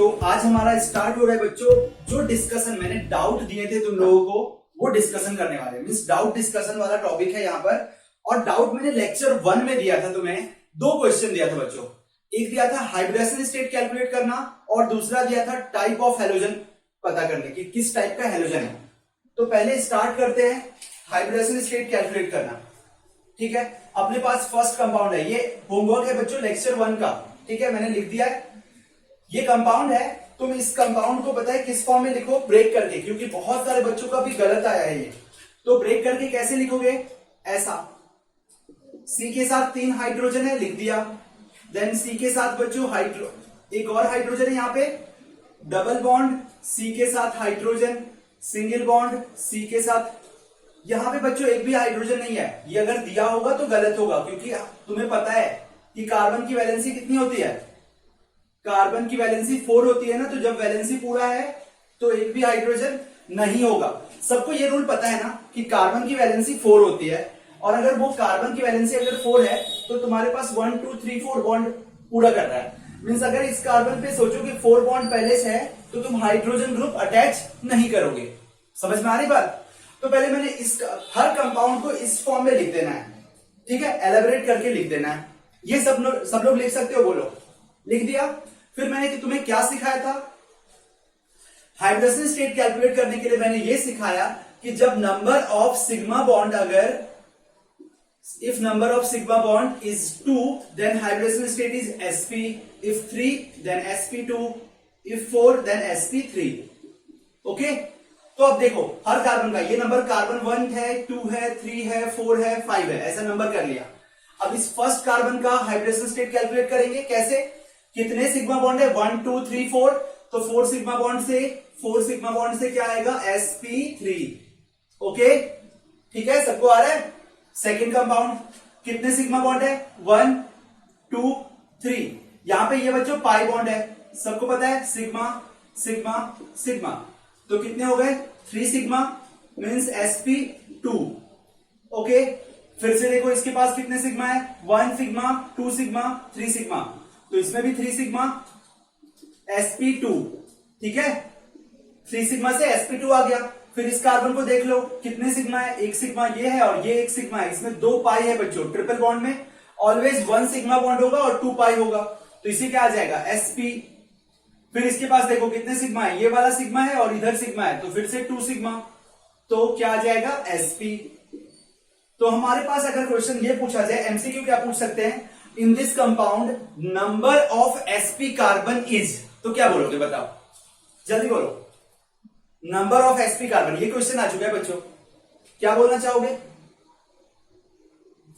तो आज हमारा स्टार्ट हो रहा है बच्चों। जो डिस्कशन मैंने डाउट दिए थे तुम लोगों को वो डिस्कशन करने वाले हैं। मींस डाउट डिस्कशन वाला टॉपिक है यहाँ पर। और डाउट मैंने लेक्चर 1 में दिया था, तुम्हें 2 क्वेश्चन दिया था बच्चों। एक दिया था हाइब्रिडेशन स्टेट कैलकुलेट करना और दूसरा दिया था टाइप ऑफ हेलोजन पता करने की, किस टाइप का हेलोजन है। तो पहले स्टार्ट करते हैं हाइब्रिडेशन स्टेट कैलकुलेट करना। ठीक है, अपने पास फर्स्ट कंपाउंड है, ये होमवर्क है बच्चों लेक्चर 1 का। ठीक है, मैंने लिख दिया है। ये कंपाउंड है, तुम इस कंपाउंड को पता है किस फॉर्म में लिखो, ब्रेक करके, क्योंकि बहुत सारे बच्चों का भी गलत आया है ये। तो ब्रेक करके कैसे लिखोगे, ऐसा सी के साथ 3 हाइड्रोजन है, लिख दिया। देन सी के साथ बच्चों एक और हाइड्रोजन है यहाँ पे, डबल बॉन्ड सी के साथ हाइड्रोजन, सिंगल बॉन्ड सी के साथ। यहां पे बच्चों एक भी हाइड्रोजन नहीं है, ये अगर दिया होगा तो गलत होगा, क्योंकि तुम्हें पता है कि कार्बन की वैलेंसी कितनी होती है, कार्बन की वैलेंसी 4 होती है ना। तो जब वैलेंसी पूरा है तो एक भी हाइड्रोजन नहीं होगा। सबको ये रूल पता है ना कि कार्बन की वैलेंसी 4 होती है, और अगर वो कार्बन की वैलेंसी अगर 4 है तो तुम्हारे पास 1 2 3 4 बॉन्ड पूरा कर रहा है। मीन्स अगर इस कार्बन पे सोचो कि 4 बॉन्ड पहले से है तो तुम हाइड्रोजन ग्रुप अटैच नहीं करोगे। समझ में आ रही बात। तो पहले मैंने इस हर कंपाउंड को इस फॉर्म में लिख देना है। ठीक है, एलेबोरेट करके लिख देना है। ये सब लोग लिख सकते हो, बोलो। लिख दिया। फिर मैंने तुम्हें क्या सिखाया था, हाइब्रिडेशन स्टेट कैलकुलेट करने के लिए मैंने ये सिखाया कि जब नंबर ऑफ सिग्मा बॉन्ड अगर if number of sigma bond is 2 then hybridization state is sp, if 3 then sp2, if 4 then sp3। Okay, तो अब देखो हर कार्बन का ये नंबर, कार्बन 1 है, 2 है, 3 है, 4 है, 5 है, ऐसा नंबर कर लिया। अब इस फर्स्ट कार्बन का हाइब्रिडेशन स्टेट कैलकुलेट करेंगे। कैसे, कितने सिग्मा बॉन्ड है, 1 2 3 4। तो 4 सिग्मा बॉन्ड से क्या आएगा, sp3। ओके, ठीक है, सबको आ रहा है। सेकेंड कंपाउंड कितने सिग्मा बॉन्ड है, 1 2 3। यहां पे ये बच्चों पाई बॉन्ड है, सबको पता है, सिग्मा सिग्मा सिग्मा। तो कितने हो गए, 3 सिग्मा मीन्स sp2। ओके, फिर से देखो इसके पास कितने सिग्मा है, 1 सिग्मा 2 सिग्मा 3 सिग्मा। तो इसमें भी 3 सिग्मा sp2। ठीक है, 3 सिग्मा से sp2 आ गया। फिर इस कार्बन को देख लो कितने सिग्मा है, 1 सिग्मा ये है और ये 1 सिग्मा है। इसमें 2 पाई है बच्चों। ट्रिपल बॉन्ड में ऑलवेज 1 सिग्मा बॉन्ड होगा और 2 पाई होगा, तो इसे क्या आ जाएगा, sp। फिर इसके पास देखो कितने सिग्मा है, ये वाला सिग्मा है और इधर सिग्मा है, तो फिर से 2 सिग्मा, तो क्या आ जाएगा, sp। तो हमारे पास अगर क्वेश्चन ये पूछा जाए, एमसीक्यू क्या पूछ सकते हैं, in this compound number of sp carbon is, तो क्या बोलोगे, बताओ जल्दी बोलो। नंबर ऑफ sp कार्बन, ये क्वेश्चन आ चुका है बच्चों, क्या बोलना चाहोगे।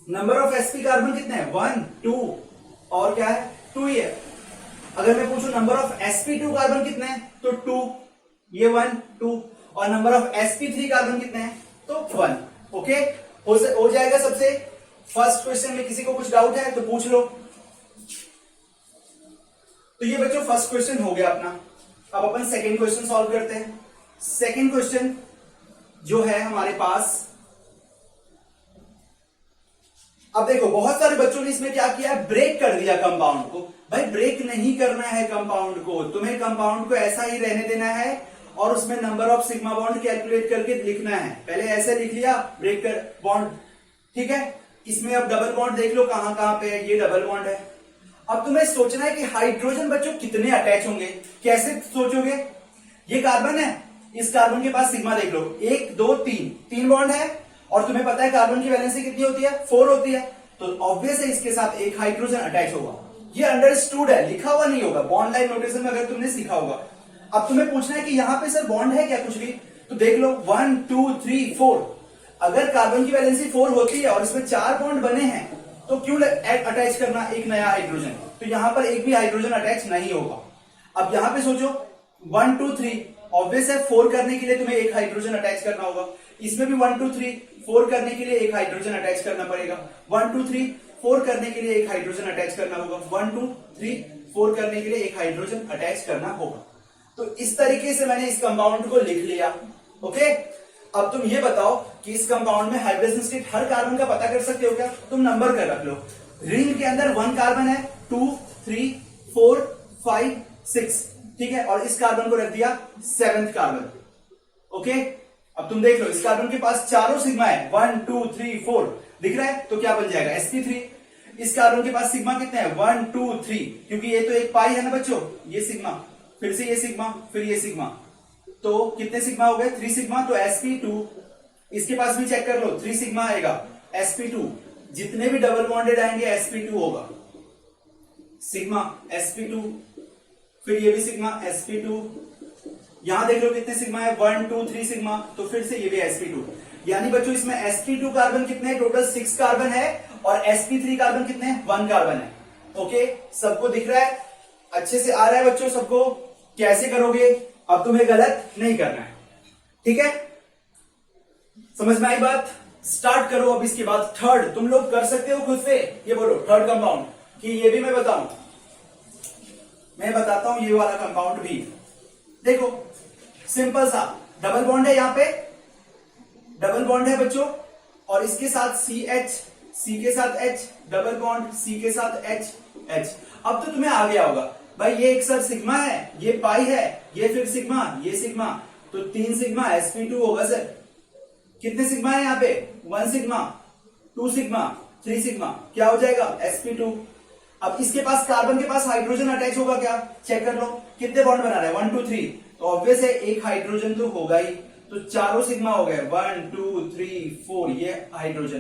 नंबर ऑफ sp कार्बन कितने हैं, 1 2 और क्या है, 2 ही है। अगर मैं पूछूं नंबर ऑफ sp2 कार्बन कितने हैं, तो 2, ये 1 2। और नंबर ऑफ sp3 कार्बन कितने हैं, तो 1। ओके, हो जाएगा सबसे। फर्स्ट क्वेश्चन में किसी को कुछ डाउट है तो पूछ लो। तो ये बच्चों फर्स्ट क्वेश्चन हो गया अपना। अब अपन सेकेंड क्वेश्चन सॉल्व करते हैं। सेकेंड क्वेश्चन जो है हमारे पास, अब देखो बहुत सारे बच्चों ने इसमें क्या किया, ब्रेक कर दिया कंपाउंड को। भाई ब्रेक नहीं करना है कंपाउंड को, तुम्हें कंपाउंड को ऐसा ही रहने देना है और उसमें number of sigma bond calculate करके लिखना है। पहले ऐसे लिख लिया, ब्रेक कर बॉन्ड। ठीक है, इसमें अब डबल बॉन्ड देख लो कहां कहां पे है, ये डबल बॉन्ड है। अब तुम्हें सोचना है कि हाइड्रोजन बच्चों कितने अटैच होंगे। कैसे सोचोगे, ये कार्बन है, इस कार्बन के पास सिग्मा देख लो, 1 2 3 बॉन्ड है और तुम्हें पता है कार्बन की वैलेंसी कितनी होती है, 4 होती है। तो ऑब्वियस है इसके साथ एक हाइड्रोजन अटैच होगा। ये अंडरस्टूड है, लिखा हुआ नहीं होगा, बॉन्ड लाइन नोटेशन में अगर तुमने सीखा होगा। अब तुम्हें पूछना है कि यहां पे सर बॉन्ड है क्या कुछ भी, तो देख लो 1 2 3 4। अगर कार्बन की वैलेंसी 4 होती है और इसमें 4 बॉन्ड बने हैं तो क्यों अटैच करना एक नया हाइड्रोजन, तो यहां पर एक भी हाइड्रोजन अटैच नहीं होगा। अब यहां पे सोचो 1 2 3, ऑब्वियस है 4 करने के लिए तुम्हें एक हाइड्रोजन अटैच करना होगा। इसमें भी 1 2 3 4 करने के लिए एक हाइड्रोजन अटैच करना पड़ेगा। 1 2 3 4 करने के लिए एक हाइड्रोजन अटैच करना होगा। 1 2 3 4 करने के लिए एक हाइड्रोजन अटैच करना होगा। तो इस तरीके से मैंने इस कंपाउंड को लिख लिया। ओके, अब तुम ये बताओ कि इस कंपाउंड में हाइब्रिडेशन स्टेट हर कार्बन का पता कर सकते हो क्या, तुम नंबर कर रख लो। रिंग के अंदर 1 कार्बन है, 2 3 4 5 6। ठीक है, और इस कार्बन को रख दिया 7th कार्बन। ओके, अब तुम देख लो इस कार्बन के पास चारों सिग्मा है, 1 2 3 4 दिख रहा है, तो क्या बन जाएगा sp3। इस कार्बन के पास सिग्मा कितने हैं, 1 2 3, क्योंकि ये तो एक पाई है ना बच्चों, ये सिग्मा, फिर से ये सिग्मा, फिर ये सिग्मा, तो कितने सिग्मा हो गए, 3 सिग्मा, तो sp2। इसके पास भी चेक कर लो, 3 सिग्मा आएगा, sp2। जितने भी डबल बॉन्डेड आएंगे sp2 होगा, सिग्मा sp2, फिर ये भी सिग्मा sp2। यहां देख लो कितने सिग्मा है, 1 2 3 सिग्मा, तो फिर से ये भी sp2। यानी बच्चों इसमें sp2 कार्बन कितने हैं, टोटल 6 कार्बन है, और sp3 कार्बन कितने हैं, 1 कार्बन है। ओके, सबको दिख रहा है, अच्छे से आ रहा है बच्चों सबको। कैसे करोगे, अब तुम्हें गलत नहीं करना है, ठीक है, समझ में आई बात। स्टार्ट करो। अब इसके बाद थर्ड तुम लोग कर सकते हो खुद से, ये बोलो थर्ड कंपाउंड, कि ये भी मैं बताऊं, मैं बताता हूं ये वाला कंपाउंड भी। देखो सिंपल सा डबल बॉन्ड है, यहां पे डबल बॉन्ड है बच्चों, और इसके साथ CH, C के साथ H, डबल बॉन्ड C के साथ H, H। अब तो तुम्हें आ गया होगा भाई, ये एक सर सिग्मा है, ये पाई है, ये फिर सिग्मा, ये सिग्मा, तो 3 सिग्मा sp2 होगा सर। कितने सिग्मा है यहाँ पे, 1 सिग्मा, 2 सिग्मा, 3 सिग्मा, क्या हो जाएगा sp2। अब इसके पास कार्बन के पास हाइड्रोजन अटैच होगा क्या, चेक कर लो, कितने बॉन्ड बना रहा है, 1 2 3, तो ऑब्वियस है एक हाइड्रोजन तो होगा ही, तो चारों सिग्मा हो गए, 1 2 3 4, ये हाइड्रोजन,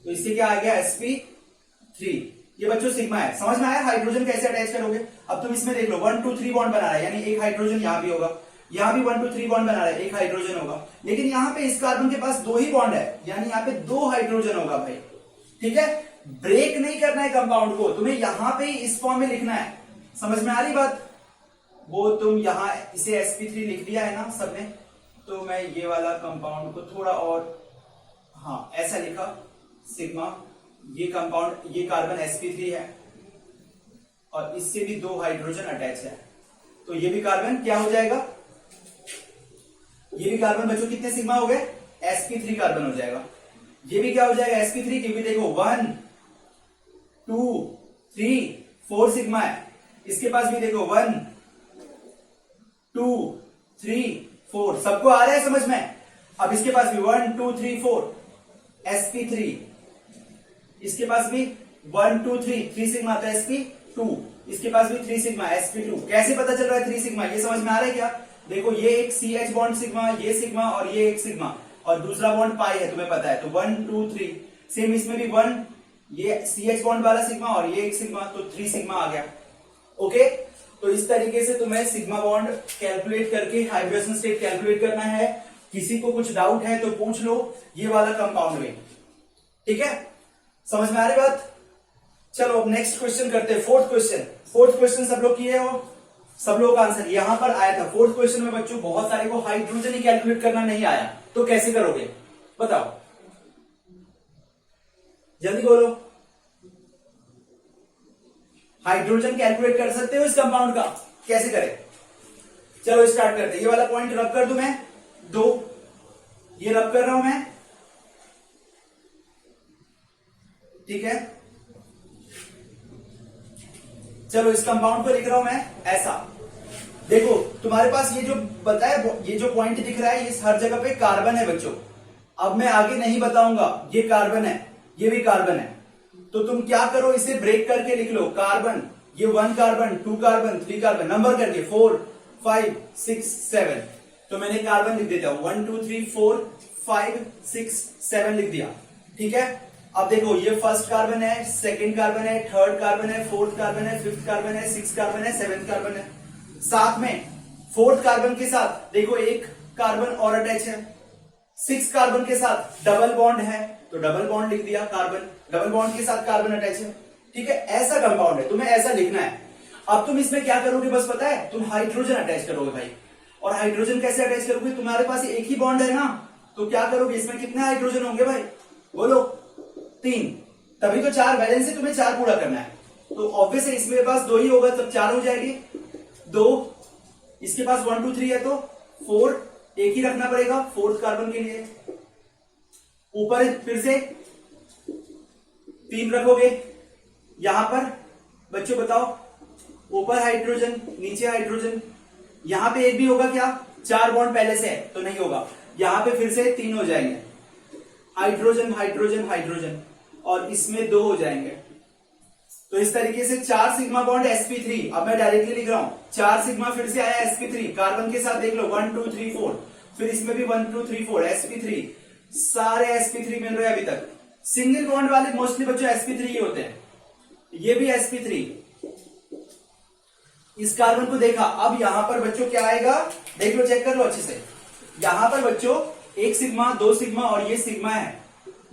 तो इससे क्या आ गया sp3। ये बच्चों सिग्मा है, समझ में आया हाइड्रोजन कैसे अटैच करोगे। अब तुम इसमें देख लो 1 2 3 बॉन्ड बना रहा है, यानी एक हाइड्रोजन यहां भी होगा, यहां भी 1 2 3 बॉन्ड बना रहा है, एक हाइड्रोजन होगा, लेकिन यहां पे इस कार्बन के पास 2 ही बॉन्ड है, यानी यहां पे 2 हाइड्रोजन होगा भाई, ठीक है। ब्रेक नहीं करना है कंपाउंड को, तुम्हें यहां पे ही इस फॉर्म में लिखना है, समझ में आ रही बात। वो तुम यहां इसे sp3 लिख दिया है ना सबने, तो मैं ये वाला कंपाउंड को थोड़ा और, हाँ ऐसा लिखा, सिग्मा, ये कंपाउंड, ये कार्बन sp3 है, और इससे भी 2 हाइड्रोजन अटैच है, तो ये भी कार्बन क्या हो जाएगा, ये भी कार्बन बच्चों कितने सिग्मा हो गए, sp3 कार्बन हो जाएगा। ये भी क्या हो जाएगा sp3, क्योंकि देखो 1 2 3 4 सिग्मा है, इसके पास भी देखो 1 2 3 4, सबको आ रहा है समझ में। अब इसके पास भी 1 2 3 4 sp3, इसके पास भी 1 2 3 सिग्मा, तो sp2, इसके पास भी 3 सिग्मा sp2। कैसे पता चल रहा है 3 सिग्मा, ये समझ में आ रहा है क्या, देखो ये एक CH बॉन्ड सिग्मा, ये सिग्मा, और ये एक सिग्मा, और दूसरा बॉन्ड पाई है तुम्हें पता है, तो 1 2 3, सेम इसमें भी 1, ये CH बॉन्ड वाला सिग्मा, और ये एक सिग्मा, तो 3 सिग्मा आ गया। ओके, तो इस तरीके से तुम्हें सिग्मा बॉन्ड कैलकुलेट करके हाइब्रेशन स्टेट कैलकुलेट करना है। किसी को कुछ डाउट है तो पूछ लो ये वाला कंपाउंड में, ठीक है, समझ में आ रही बात। चलो अब नेक्स्ट क्वेश्चन करते हैं, फोर्थ क्वेश्चन। फोर्थ क्वेश्चन सब लोग किए हो, सब लोग का आंसर यहां पर आया था। फोर्थ क्वेश्चन में बच्चों बहुत सारे को हाइड्रोजन ही कैलकुलेट करना नहीं आया, तो कैसे करोगे बताओ, जल्दी बोलो। हाइड्रोजन कैलकुलेट कर सकते हो इस कंपाउंड का, कैसे करें, चलो स्टार्ट करते हैं। ये वाला पॉइंट रब कर दूं मैं, 2, ये रब कर रहा हूं मैं, ठीक है। चलो इस कंपाउंड को लिख रहा हूं मैं ऐसा, देखो तुम्हारे पास ये जो बताया, ये जो पॉइंट दिख रहा है, ये हर जगह पे कार्बन है बच्चों। अब मैं आगे नहीं बताऊंगा, ये कार्बन है, ये भी कार्बन है, तो तुम क्या करो, इसे ब्रेक करके लिख लो, कार्बन, ये 1 कार्बन, 2 कार्बन, 3 कार्बन, नंबर करके 4 5 6 7, तो मैंने कार्बन लिख देता हूं, 1 2 3 4 5 6 7 लिख दिया, ठीक है। अब देखो ये फर्स्ट कार्बन है, सेकंड कार्बन है, थर्ड कार्बन है, फोर्थ कार्बन है, फिफ्थ कार्बन है, सिक्स कार्बन है, सेवेंथ कार्बन है। साथ में फोर्थ कार्बन के साथ देखो एक कार्बन और अटैच है, 6 कार्बन के साथ डबल बॉन्ड है, तो डबल बॉन्ड लिख दिया, कार्बन डबल बॉन्ड के साथ कार्बन अटैच है, ठीक है। ऐसा कंपाउंड है, तुम्हें ऐसा लिखना है। अब तुम इसमें क्या करोगे बस पता है, तुम हाइड्रोजन अटैच करोगे भाई। और हाइड्रोजन कैसे अटैच करोगे, तुम्हारे पास एक ही बॉन्ड है ना, तो क्या करोगे, इसमें कितने हाइड्रोजन होंगे भाई, बोलो 3, तभी तो 4 बैलेंस है, तुम्हें 4 पूरा करना है, तो ऑब्वियस है इसमें पास 2 ही होगा, तब 4 हो जाएगी। 2, इसके पास 1 2 3 है, तो 4 एक ही रखना पड़ेगा फोर्थ कार्बन के लिए। ऊपर फिर से 3 रखोगे, यहां पर बच्चों बताओ, ऊपर हाइड्रोजन नीचे हाइड्रोजन, यहां पे एक भी होगा क्या, 4 बॉन्ड पहले से है तो नहीं होगा, यहां पे फिर से 3 हो जाएंगे, हाइड्रोजन हाइड्रोजन हाइड्रोजन, और इसमें 2 हो जाएंगे। तो इस तरीके से 4 सिग्मा बॉन्ड sp3, अब मैं डायरेक्टली लिख रहा हूं 4 सिग्मा फिर से आया sp3, कार्बन के साथ देख लो 1 2 3 4, फिर इसमें भी 1 2 3 4 sp3, सारे sp3 मिल रहे हैं अभी तक। सिंगल बॉन्ड वाले मोस्टली बच्चों sp3 ही होते हैं, ये भी sp3। इस कार्बन को देखा, अब यहां पर बच्चों क्या आएगा, देख लो, चेक कर लो अच्छे से। यहां पर बच्चों 1 सिग्मा 2 सिग्मा और ये सिग्मा है,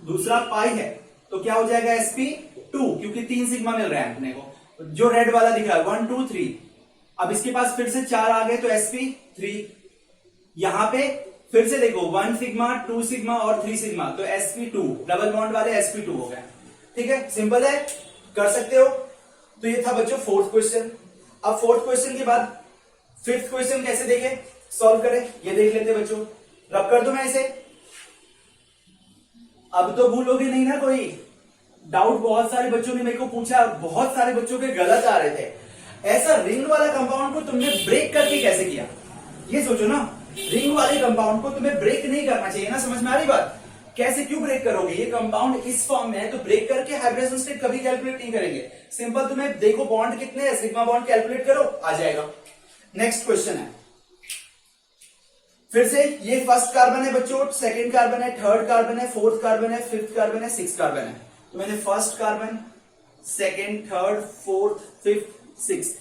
दूसरा पाई है, तो क्या हो जाएगा sp2, क्योंकि 3 सिग्मा मिल रहे हैं अपने को, जो रेड वाला दिख रहा है 1 2 3। अब इसके पास फिर से 4 आ गए तो sp3, यहां पे फिर से देखो 1 सिग्मा 2 सिग्मा और 3 सिग्मा, तो sp2, डबल बॉन्ड वाले sp2 हो गए। ठीक है, सिंपल है, कर सकते हो। तो ये था बच्चों फोर्थ क्वेश्चन। अब फोर्थ क्वेश्चन के बाद फिफ्थ क्वेश्चन कैसे देखें, सॉल्व करें, ये देख लेते हैं बच्चों। रब कर दूं मैं इसे, अब तो भूलोगे नहीं ना कोई। डाउट बहुत सारे बच्चों ने मेरे को पूछा, बहुत सारे बच्चों के गलत आ रहे थे। ऐसा रिंग वाला कंपाउंड को तुमने ब्रेक करके कैसे किया, ये सोचो ना। रिंग वाले कंपाउंड को तुम्हें ब्रेक नहीं करना चाहिए ना, समझ में आ रही बात। कैसे, क्यों ब्रेक करोगे, ये कंपाउंड इस फॉर्म में है तो ब्रेक करके हाइब्रिडेशन स्टेट कभी कैलकुलेट नहीं करेंगे। सिंपल, तुम्हें देखो बॉन्ड कितने हैं, सिग्मा बॉन्ड कैलकुलेट करो, आ जाएगा। नेक्स्ट क्वेश्चन है, फिर से ये फर्स्ट कार्बन है बच्चों, सेकंड कार्बन है, थर्ड कार्बन है, फोर्थ कार्बन है, फिफ्थ कार्बन है, सिक्स्थ कार्बन है। तो मैंने first carbon, second, third, fourth, fifth, sixth,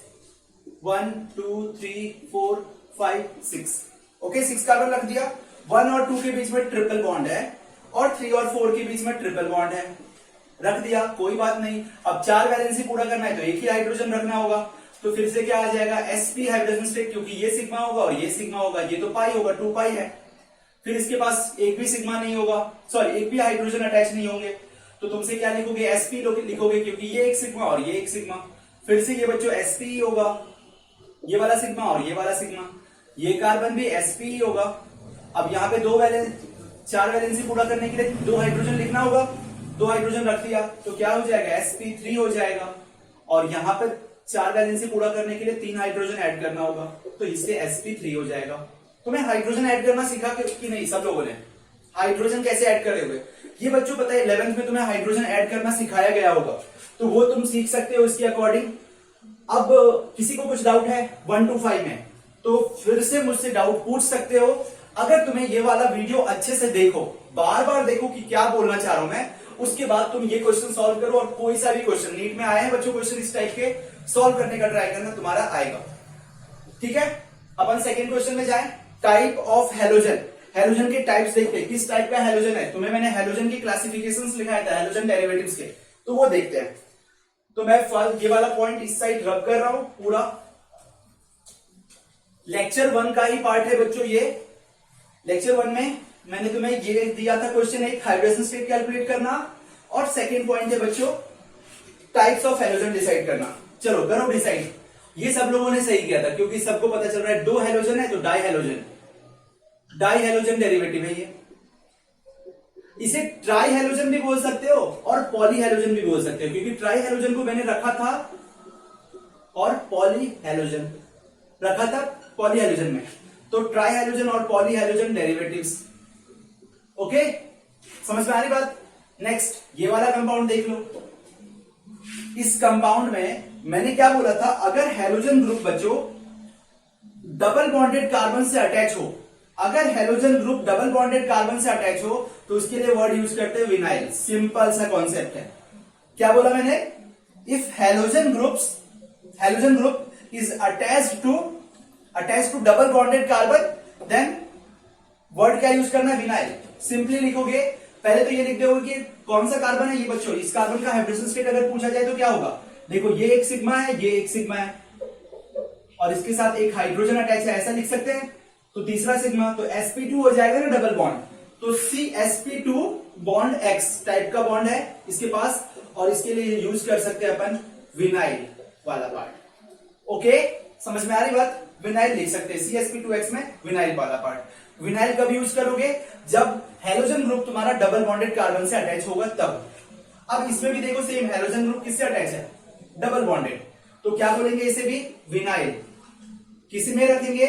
1 2 3 4 5 6, okay, 6 carbon रख दिया। 1 और 2 के बीच में ट्रिपल बॉन्ड है और 3 और 4 के बीच में ट्रिपल बॉन्ड है, रख दिया, कोई बात नहीं। अब 4 वैलेंसी पूरा करना है तो एक ही हाइड्रोजन रखना होगा, तो फिर से क्या आ जाएगा, sp हाइड्रोजन स्टेट, क्योंकि ये सिग्मा होगा और ये सिग्मा होगा, ये तो पाई होगा, 2 पाई है। फिर इसके पास एक भी सिग्मा नहीं होगा, सॉरी एक भी हाइड्रोजन अटैच नहीं होंगे, तो तुमसे क्या लिखोगे, sp लिखोगे, क्योंकि ये एक सिग्मा और ये एक सिग्मा। फिर से ये बच्चों sp ही होगा, ये वाला सिग्मा और ये वाला सिग्मा, ये कार्बन भी sp ही होगा। अब यहाँ पे 4 वैलेंसी पूरा करने के लिए 2 हाइड्रोजन लिखना होगा, 2 हाइड्रोजन रख दिया, तो क्या हो जाएगा, sp3 हो जाएगा। और यहां पर 4 वैलेंसी पूरा करने के लिए 3 हाइड्रोजन ऐड करना होगा, तो इससे sp3 हो जाएगा। तुम्हें हाइड्रोजन ऐड करना सीखा कि नहीं, सब लोगों ने हाइड्रोजन कैसे ऐड करे हुए, ये बच्चों पता है 11th में तुम्हें हाइड्रोजन ऐड करना सिखाया गया होगा, तो वो तुम सीख सकते हो इसके अकॉर्डिंग। अब किसी को कुछ डाउट है 1 to 5 में, तो फिर से मुझसे डाउट पूछ सकते हो। अगर तुम्हें ये वाला वीडियो अच्छे से देखो, बार बार देखो कि क्या बोलना चाह रहा हूं मैं, उसके बाद तुम ये क्वेश्चन सॉल्व करो, और कोई सा भी क्वेश्चन नीट में आए हैं बच्चों क्वेश्चन इस टाइप के, सॉल्व करने का ट्राई करना, तुम्हारा आएगा। ठीक है, अपन सेकंड क्वेश्चन में जाएं। टाइप ऑफ हेलोजन, हेलोजन के टाइप्स देखते हैं, किस टाइप का हेलोजन है। तुम्हें मैंने हेलोजन की क्लासिफिकेशंस लिखाया था, हेलोजन डेरिवेटिव्स के, तो वो देखते हैं। तो मैं ये वाला पॉइंट इस साइड रब कर रहा हूं, पूरा लेक्चर 1 का ही पार्ट है बच्चों ये। लेक्चर 1 में मैंने तुम्हें ये दिया था क्वेश्चन, एक हाइड्रोजन स्टेट कैलकुलेट करना, और सेकंड पॉइंट है बच्चों टाइप्स ऑफ हेलोजन डिसाइड करना। चलो करो डिसाइड। ये सब लोगों ने सही किया था, क्योंकि सबको पता चल रहा है 2 हेलोजन है तो die halogen, die halogen derivative है ये। इसे ट्राई हेलोजन भी बोल सकते हो और पॉली हेलोजन भी बोल सकते हो, क्योंकि ट्राई हेलोजन को मैंने रखा था और पॉली हेलोजन रखा था पॉली हेलोजन में, तो ट्राई हेलोजन और पॉली हेलोजन डेरिवेटिव्स। ओके, समझ में आ रही बात। नेक्स्ट ये वाला कंपाउंड देख लो। इस कंपाउंड में मैंने क्या बोला था, अगर हेलोजन ग्रुप बच्चों डबल बॉन्डेड कार्बन से अटैच हो, अगर halogen group double bonded carbon से अटैच हो तो उसके लिए वर्ड यूज करते हैं विनाइल। सिंपल सा कॉन्सेप्ट है। क्या बोला मैंने, if halogen group is attached to double bonded carbon, then word क्या यूज करना है, विनाइल। सिंपली लिखोगे, पहले तो ये लिख दोगे कि कौन सा कार्बन है ये बच्चों। इस कार्बन का हाइड्रोजन स्टेट अगर पूछा जाए तो क्या होगा, देखो ये एक सिग्मा है, ये एक सिग्मा है, और इसके साथ एक हाइड्रोजन अटैच है, ऐसा लिख सकते हैं। तो तीसरा सिग्मा, तो sp2 हो जाएगा ना डबल बॉन्ड, तो CsP2 बॉन्ड X टाइप का बॉन्ड है इसके पास, और इसके लिए यूज कर सकते हैं अपन विनाइल वाला पार्ट। ओके, समझ में आ रही बात। विनाइल लिख सकते हैं CsP2X में विनाइल वाला पार्ट। विनाइल कब यूज करोगे, जब हेलोजन ग्रुप तुम्हारा डबल बॉन्डेड कार्बन से अटैच होगा तब। अब इसमें भी देखो सेम, हेलोजन ग्रुप किससे अटैच है, डबल बॉन्डेड, तो क्या बोलेंगे इसे भी विनाइल। किसी में रखेंगे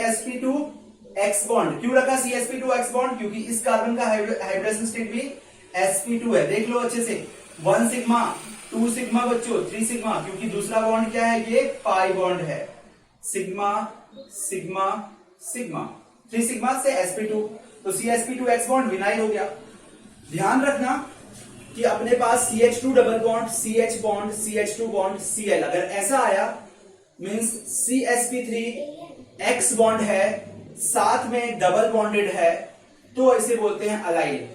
sp2x बॉन्ड। क्यों रखा sp2x बॉन्ड? क्योंकि इस कार्बन का हाइड्रोजन स्टेट भी sp2 है। देख लो अच्छे से, 1 सिग्मा, 2 सिग्मा बच्चों, 3 सिग्मा, क्योंकि दूसरा बॉन्ड क्या है, ये पाई बॉन्ड है। सिग्मा सिग्मा सिग्मा, 3 सिग्मा से sp2, तो sp2x बॉन्ड विनाइल हो गया। ध्यान रखना कि अपने पास CH2 double bond, CH bond, CH2 bond, Cl, अगर ऐसा आया मींस CsP3 X बॉन्ड है, साथ में डबल बॉन्डेड है, तो इसे बोलते हैं अलाइल।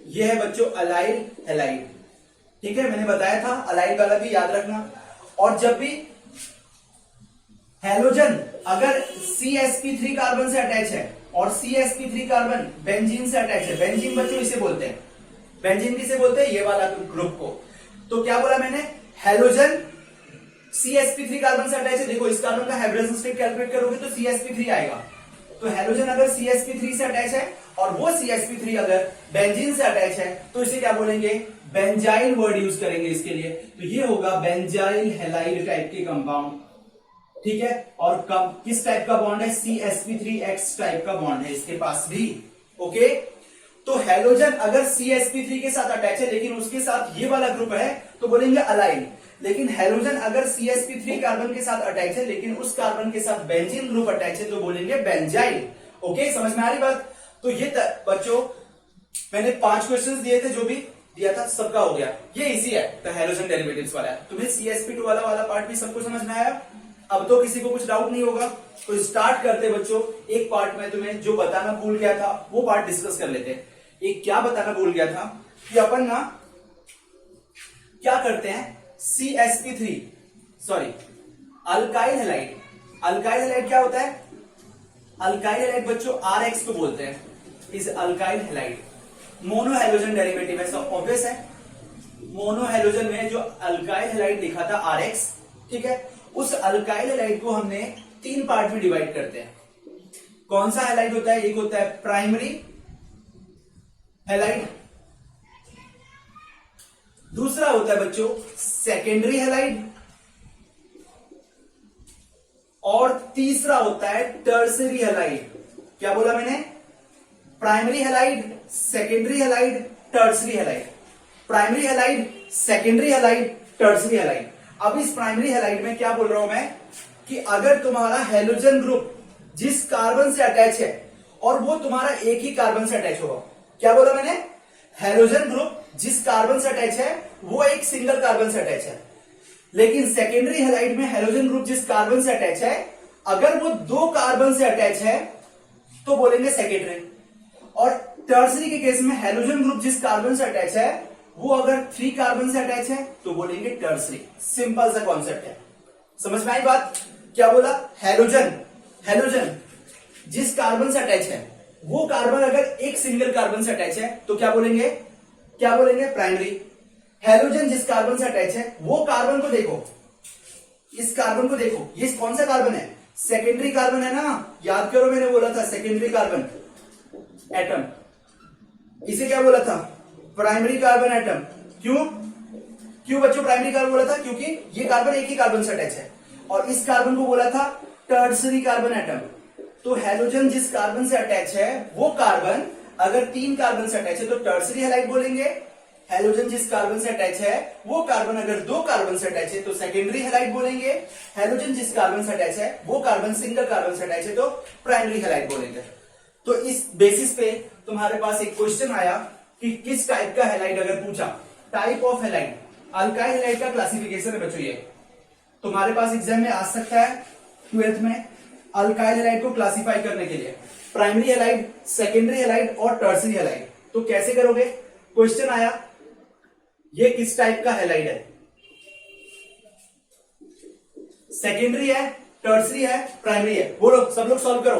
यह है बच्चों अलाइल हैलाइड। ठीक है, मैंने बताया था अलाइल वाला भी याद रखना। और जब भी हैलोजन अगर CsP3 कार्बन से अटैच है और CsP3 कार्बन बेंजीन से अटैच है, बेंजीन बच्चों इसे बोलते हैं, बेंजीन किसे बोलते हैं, ये वाला ग्रुप को। तो क्या बोला मैंने, हैलोजन CsP3 कार्बन से अटैच है। देखो इस कार्बन का हाइड्रोजन स्टेट कैलकुलेट करोगे तो CsP3 आएगा। तो हैलोजन अगर CsP3 से अटैच है और वो CsP3 अगर बेंजीन से अटैच है तो इसे क्या बोलेंगे, बेंजाइल वर्ड यूज करेंगे इसके लिए। तो ये होगा बेंजाइल हैलाइड टाइप के कंपाउंड। ठीक है, और किस टाइप का बॉन्ड है, CsP3X टाइप का बॉन्ड है इसके पास भी। ओके, तो हैलोजन अगर CsP3 के साथ अटैच है लेकिन उसके साथ ये वाला ग्रुप है तो बोलेंगे अलाइल। लेकिन हैलोजन अगर CsP3 कार्बन के साथ अटैच है लेकिन उस कार्बन के साथ बेंजीन ग्रुप अटैच है तो बोलेंगे बेंजाइल। ओके, समझ में आ रही बात? तो ये बच्चों मैंने 5 क्वेश्चंस दिए थे, जो भी दिया था सबका हो गया। ये इजी है, तो हैलोजन डेरिवेटिव्स वाला है। तुम्हें CsP2 वाला पार्ट भी सबको समझ में आया? अब तो किसी को कुछ डाउट नहीं होगा। तो स्टार्ट करते बच्चों, एक पार्ट में तुम्हें जो बताना भूल गया था वो पार्ट डिस्कस कर लेते हैं। एक क्या बताना भूल गया था कि अपन ना क्या करते हैं, CsP3 sorry alkyl halide. Alkyl halide क्या होता है, अल्काइल हैलाइड बच्चों RX को बोलते हैं, is alkyl halide. Mono halogen derivative है, सब ऑब्वियस है। मोनो हैलोजन में जो अल्काइल हैलाइड लिखा था RX, ठीक है, उस अल्काइल हैलाइड को हमने 3 पार्ट में डिवाइड करते हैं। कौन सा हैलाइड होता है, एक होता है प्राइमरी हैलाइड, दूसरा होता है बच्चों सेकेंडरी हैलाइड, और तीसरा होता है टर्सरी हैलाइड। क्या बोला मैंने, primary halide, secondary halide, tertiary halide. Primary halide, secondary halide, tertiary halide. अब इस प्राइमरी हैलाइड में क्या बोल रहा हूं मैं कि अगर तुम्हारा हैलोजन ग्रुप जिस कार्बन से अटैच है और वो तुम्हारा एक ही कार्बन से अटैच होगा। क्या बोला मैंने, हैलोजन ग्रुप जिस कार्बन से अटैच है वो एक सिंगल कार्बन से अटैच है, लेकिन सेकेंडरी हैलाइड में हैलोजन ग्रुप जिस कार्बन से अटैच है अगर वो 2 कार्बन से अटैच है तो बोलेंगे सेकेंडरी। और टर्सरी के केस में हैलोजन ग्रुप जिस कार्बन से अटैच है वो अगर 3 कार्बन से अटैच है तो बोलेंगे टर्सरी। सिंपल सा कॉन्सेप्ट है, समझ में आई बात? क्या बोला, हैलोजन जिस कार्बन से अटैच है वो कार्बन अगर एक सिंगल कार्बन से अटैच है तो क्या बोलेंगे, प्राइमरी। हैलोजन जिस कार्बन से अटैच है वो कार्बन को देखो, इस कार्बन को देखो, ये कौन सा कार्बन है, सेकेंडरी कार्बन है ना। याद करो मैंने बोला था सेकेंडरी कार्बन एटम, इसे क्या बोला था, प्राइमरी कार्बन एटम। क्यों बच्चों प्राइमरी कार्बन बोला था, क्योंकि ये कार्बन एक ही कार्बन से अटैच है। और इस कार्बन को बोला था टर्सरी कार्बन एटम। तो हैलोजन जिस कार्बन से अटैच है वो कार्बन अगर 3 कार्बन से अटैच है तो टर्सरी हैलाइड बोलेंगे। हैलोजन जिस कार्बन से अटैच है वो कार्बन अगर 2 कार्बन से अटैच है तो सेकेंडरी हैलाइड बोलेंगे। हैलोजन जिस कार्बन से अटैच है वो कार्बन सिंगल कार्बन से अटैच है तो प्राइमरी हैलाइड बोलेंगे। तो इस बेसिस पे तुम्हारे पास एक क्वेश्चन आया कि किस टाइप का हैलाइड अगर पूछा, type of halide, alkyl halide का क्लासिफिकेशन है बच्चों। ये तुम्हारे पास एग्जाम में आ सकता है 12th में, अल्काइल हैलाइड को क्लासिफाई करने के लिए प्राइमरी हैलाइड, सेकेंडरी हैलाइड और टर्सरी हैलाइड। तो कैसे करोगे, क्वेश्चन आया ये किस टाइप का हैलाइड है, सेकेंडरी है, टर्सरी है, प्राइमरी है, बोलो सब लोग सॉल्व करो।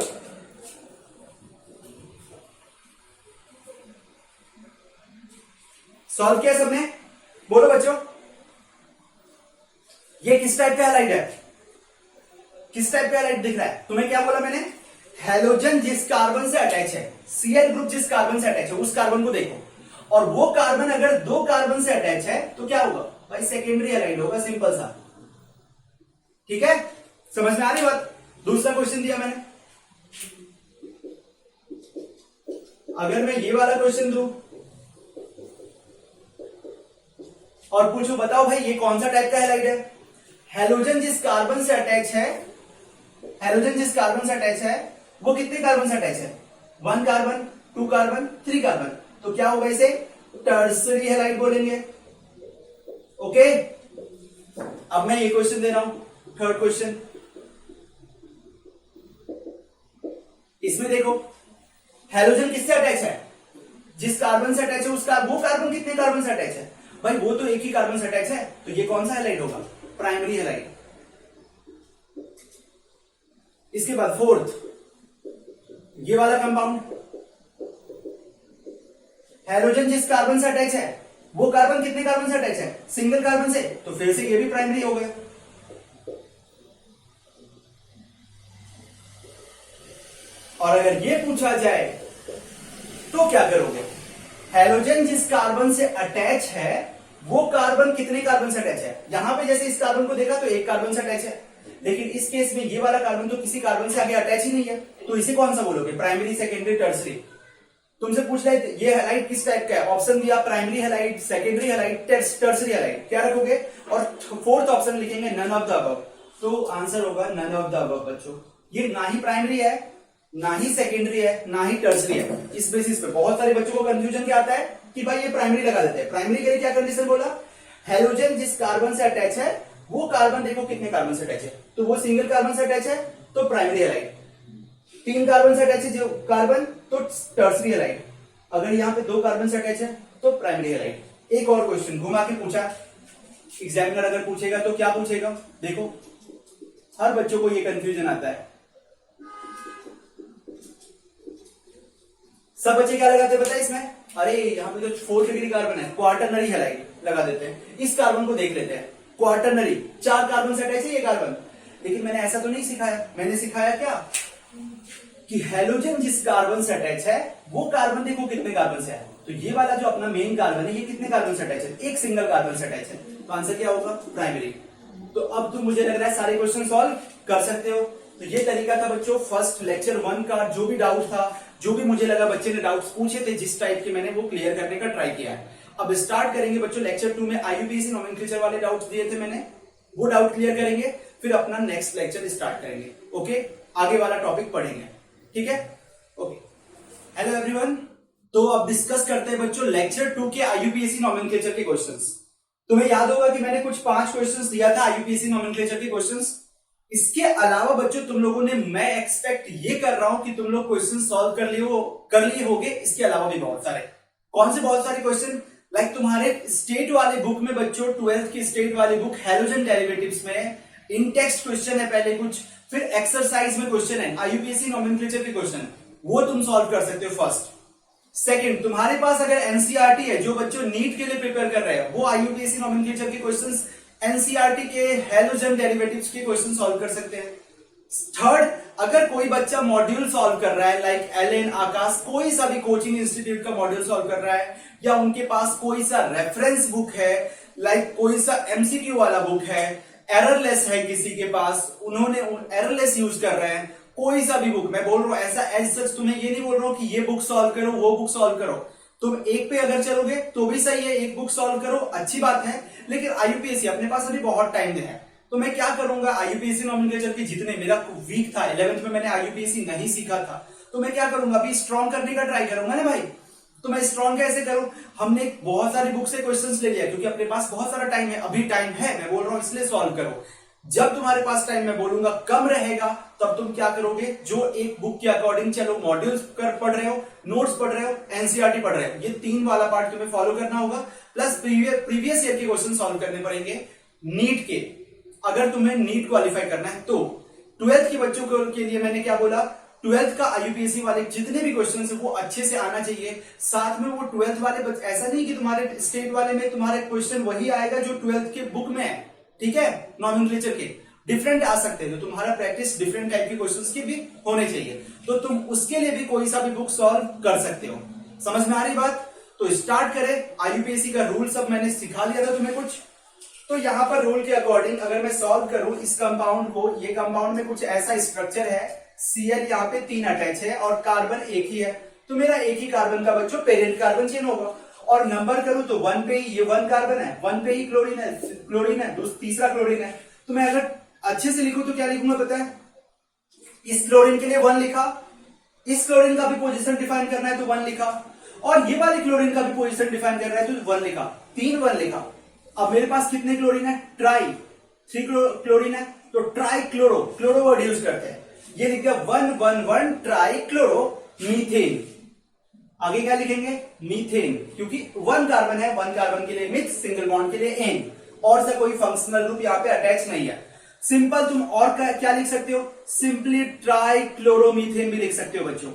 सॉल्व किया सबने, बोलो बच्चों ये किस टाइप का हैलाइड है, किस टाइप का हैलाइड दिख रहा है तुम्हें? क्या बोला मैंने, हैलोजन जिस कार्बन से अटैच है, Cl ग्रुप जिस कार्बन से अटैच है उस कार्बन को देखो, और वो कार्बन अगर 2 कार्बन से अटैच है तो क्या होगा भाई, सेकेंडरी हैलाइड होगा, सिंपल सा। ठीक है, समझ में आ रही बात? दूसरा क्वेश्चन दिया मैंने, अगर मैं ये वाला क्वेश्चन दूं और पूछूं बताओ भाई ये कौन सा टाइप का हैलाइड है, हेलोजन जिस कार्बन से अटैच है, हेलोजन जिस कार्बन से अटैच है वो कितने कार्बन से अटैच है, 1 कार्बन, 2 कार्बन, 3 कार्बन, तो क्या होगा इसे टर्सरी हैलाइड बोलेंगे। ओके, अब मैं ये क्वेश्चन दे रहा हूं, थर्ड क्वेश्चन। इसमें देखो हेलोजन किससे अटैच है, जिस कार्बन से अटैच है उसका वो कार्बन कितने कार्बन से अटैच है, भाई वो तो एक ही कार्बन से अटैच है, तो ये कौन सा हैलाइड होगा, प्राइमरी हैलाइड। इसके बाद फोर्थ, ये वाला कंपाउंड, हेलोजन जिस कार्बन से अटैच है वो कार्बन कितने कार्बन से अटैच है, सिंगल कार्बन से, तो फिर से ये भी प्राइमरी हो गया। और अगर ये पूछा जाए तो क्या करोगे, हेलोजन जिस कार्बन से अटैच है वो कार्बन कितने कार्बन से अटैच है, यहां पे जैसे इस कार्बन को देखा तो एक कार्बन से अटैच है, लेकिन इस केस में ये वाला कार्बन तो किसी कार्बन से आगे अटैच ही नहीं है, तो इसे कौन सा बोलोगे, प्राइमरी, सेकेंडरी, टर्सरी। तुमसे पूछ रहा है ये हैलाइड किस टाइप का है, ऑप्शन दिया primary halide, secondary halide, tertiary halide, क्या रखोगे, और फोर्थ ऑप्शन लिखेंगे नन ऑफ द अबव, तो आंसर होगा नन ऑफ द अबव। बच्चों ये ना ही प्राइमरी है, ना ही सेकेंडरी है, ना ही टर्सरी है। इस बेसिस पे बहुत सारे बच्चों को कंफ्यूजन क्या आता है कि भाई ये प्राइमरी लगा देते हैं। प्राइमरी के लिए क्या कंडीशन बोला, हेलोजन जिस कार्बन से अटैच है वो कार्बन देखो कितने कार्बन से अटैच है, तो वो सिंगल कार्बन से अटैच है तो प्राइमरी हैलाइड, 3 कार्बन से अटैच है जो कार्बन तो टर्सरी हैलाइड, अगर यहां पे 2 कार्बन से अटैच है तो प्राइमरी हैलाइड। एक और क्वेश्चन घुमा के पूछा, एग्जामिनर अगर पूछेगा तो क्या पूछेगा, देखो हर बच्चों को ये कंफ्यूजन आता है, सब बच्चे क्या लगाते हैं पता है इसमें, अरे यहाँ पे जो 4th डिग्री कार्बन है क्वार्टरनरी हैलाइड लगा देते हैं। इस कार्बन को देख लेते हैं, क्वार्टरनरी 4 कार्बन से अटैच है ये कार्बन, लेकिन मैंने ऐसा तो नहीं सिखाया, मैंने सिखाया क्या कि हेलोजन जिस कार्बन से अटैच है वो कार्बन देखो कितने कार्बन से है, तो ये वाला जो अपना मेन कार्बन है ये कितने कार्बन से अटैच है, एक सिंगल कार्बन से अटैच है, तो आंसर क्या होगा प्राइमरी। तो अब तो मुझे लग रहा है सारे क्वेश्चन सॉल्व कर सकते हो। तो ये तरीका था बच्चों फर्स्ट लेक्चर 1 का, जो भी डाउट था, जो भी मुझे लगा बच्चे ने डाउट्स पूछे थे जिस टाइप के, मैंने वो क्लियर करने का ट्राई किया है। अब स्टार्ट करेंगे बच्चों लेक्चर 2 में, आईयूपीएसी नोमेनक्लेचर वाले डाउट्स दिए थे मैंने, वो डाउट क्लियर करेंगे, फिर अपना नेक्स्ट लेक्चर स्टार्ट करेंगे। ओके, आगे वाला टॉपिक पढ़ेंगे, ठीक है। ओके, हेलो एवरीवन, तो अब डिस्कस करते हैं बच्चों लेक्चर 2 के आईयूपीएसी नोमेनक्लेचर के क्वेश्चंस। तुम्हें याद होगा कि मैंने कुछ 5 क्वेश्चंस दिया था आईयूपीएसी नोमेनक्लेचर के क्वेश्चंस। इसके अलावा बच्चों तुम लोगों ने, मैं एक्सपेक्ट ये कर रहा हूं कि तुम लोग क्वेश्चन सॉल्व कर लिए होगे, इसके अलावा भी बहुत सारे। कौन से बहुत सारे क्वेश्चन, लाइक तुम्हारे स्टेट वाले बुक में बच्चों, 12th की स्टेट वाली बुक हेलोजन डेरिवेटिव्स में इन टेक्स्ट क्वेश्चन है पहले कुछ, फिर एक्सरसाइज में क्वेश्चन है आईयूपीएसी नोमेनक्लेचर के क्वेश्चन, वो तुम सॉल्व कर सकते हो फर्स्ट। सेकंड, तुम्हारे पास अगर एनसीईआरटी है, जो बच्चों नीट के लिए प्रिपेयर कर रहे हैं, वो आईयूपीएसी नोमेनक्लेचर के क्वेश्चंस, एनसीईआरटी के हेलोजन डेरिवेटिव्स के क्वेश्चन सॉल्व कर सकते हैं। थर्ड, अगर कोई बच्चा मॉड्यूल सॉल्व कर रहा है, लाइक एलएन, आकाश, कोई सा भी कोचिंग इंस्टीट्यूट का मॉड्यूल सॉल्व कर रहा है, या उनके पास कोई सा रेफरेंस बुक है, लाइक कोई सा एमसीक्यू वाला बुक है, एररलेस है किसी के पास, उन्होंने एररलेस यूज कर रहे हैं, कोई सा भी बुक, मैं बोल रहा हूं ऐसा एज सच तुम्हें ये नहीं बोल रहा हूं कि ये बुक सॉल्व करो वो बुक सॉल्व करो, तुम एक पे अगर चलोगे तो भी सही है, एक बुक सॉल्व करो अच्छी बात है, लेकिन आईयूपीएसी अपने पास अभी बहुत टाइम है, तो मैं क्या करूंगा, आईयूपीएसी नोमेनक्लेचर के जितने, मेरा वीक था 11th में, मैंने आईयूपीएसी नहीं सीखा था, तो मैं क्या करूंगा अभी स्ट्रॉन्ग करने का ट्राई करूंगा ना भाई। तो मैं स्ट्रॉन्ग कैसे करूं, हमने बहुत सारी बुक से क्वेश्चंस ले लिया क्योंकि अपने पास बहुत सारा टाइम है, अभी टाइम है, मैं बोल रहा हूं इसलिए सॉल्व करो। जब तुम्हारे पास टाइम, मैं बोलूंगा कम रहेगा, तब तुम क्या करोगे, जो एक बुक के अकॉर्डिंग चलो, मॉड्यूल्स पढ़ रहे हो, नोट्स पढ़ रहे हो, एनसीईआरटी पढ़ रहे हो, ये 3 वाला पार्ट तुम्हें फॉलो करना होगा, प्लस प्रीवियस ईयर के क्वेश्चन सॉल्व करने पड़ेंगे नीट के, अगर तुम्हें नीट क्वालिफाई करना है तो। 12th के बच्चों के लिए मैंने क्या बोला, 12th का आईयूपीएसी वाले जितने भी क्वेश्चन है वो अच्छे से आना चाहिए, साथ में वो 12th वाले, ऐसा नहीं कि तुम्हारे स्टेट वाले में तुम्हारे क्वेश्चन वही आएगा जो 12th के बुक में है, ठीक है, नोमेनक्लेचर के डिफरेंट आ सकते हैं, तो तुम्हारा प्रैक्टिस डिफरेंट टाइप के क्वेश्चंस की भी होने चाहिए, तो तुम उसके लिए भी कोई सा भी बुक सॉल्व कर सकते हो। समझ में आ रही बात, तो स्टार्ट करें। आईयूपीएसी का रूल सब मैंने सिखा लिया था तुम्हें कुछ, तो यहाँ पर रूल के अकॉर्डिंग अगर मैं सॉल्व करूं इस कंपाउंड को, ये कंपाउंड में कुछ ऐसा स्ट्रक्चर है, Cl यहाँ पे 3 अटैच है और कार्बन एक ही है, तो मेरा एक ही कार्बन का बच्चों पेरेंट कार्बन चेन होगा। और नंबर करूं तो 1 पे ही ये 1 कार्बन है, 1 पे ही क्लोरीन है, तीसरा क्लोरीन है। तो मैं अगर अच्छे से लिखूं तो क्या लिखूंगा पता है, इस क्लोरीन के लिए 1 लिखा, इस क्लोरीन का भी पोजीशन डिफाइन करना है तो 1 लिखा, और ये वाले क्लोरीन का भी पोजीशन डिफाइन करना है तो 1 लिखा, 3 1 लिखा। अब मेरे पास कितने क्लोरीन है, 3 क्लोरीन है, तो ट्राई क्लोरो वर्ड यूज करते हैं, ये लिख दिया 1 ट्राई क्लोरो मीथेन। आगे क्या लिखेंगे, मीथेन, क्योंकि 1 कार्बन है, 1 कार्बन के लिए मिक्स, सिंगल बॉन्ड के लिए एन, और से कोई फंक्शनल ग्रुप यहाँ पे अटैच नहीं है। सिंपल तुम और क्या लिख सकते हो, सिंपली ट्राई क्लोरोमीथेन भी लिख सकते हो बच्चों।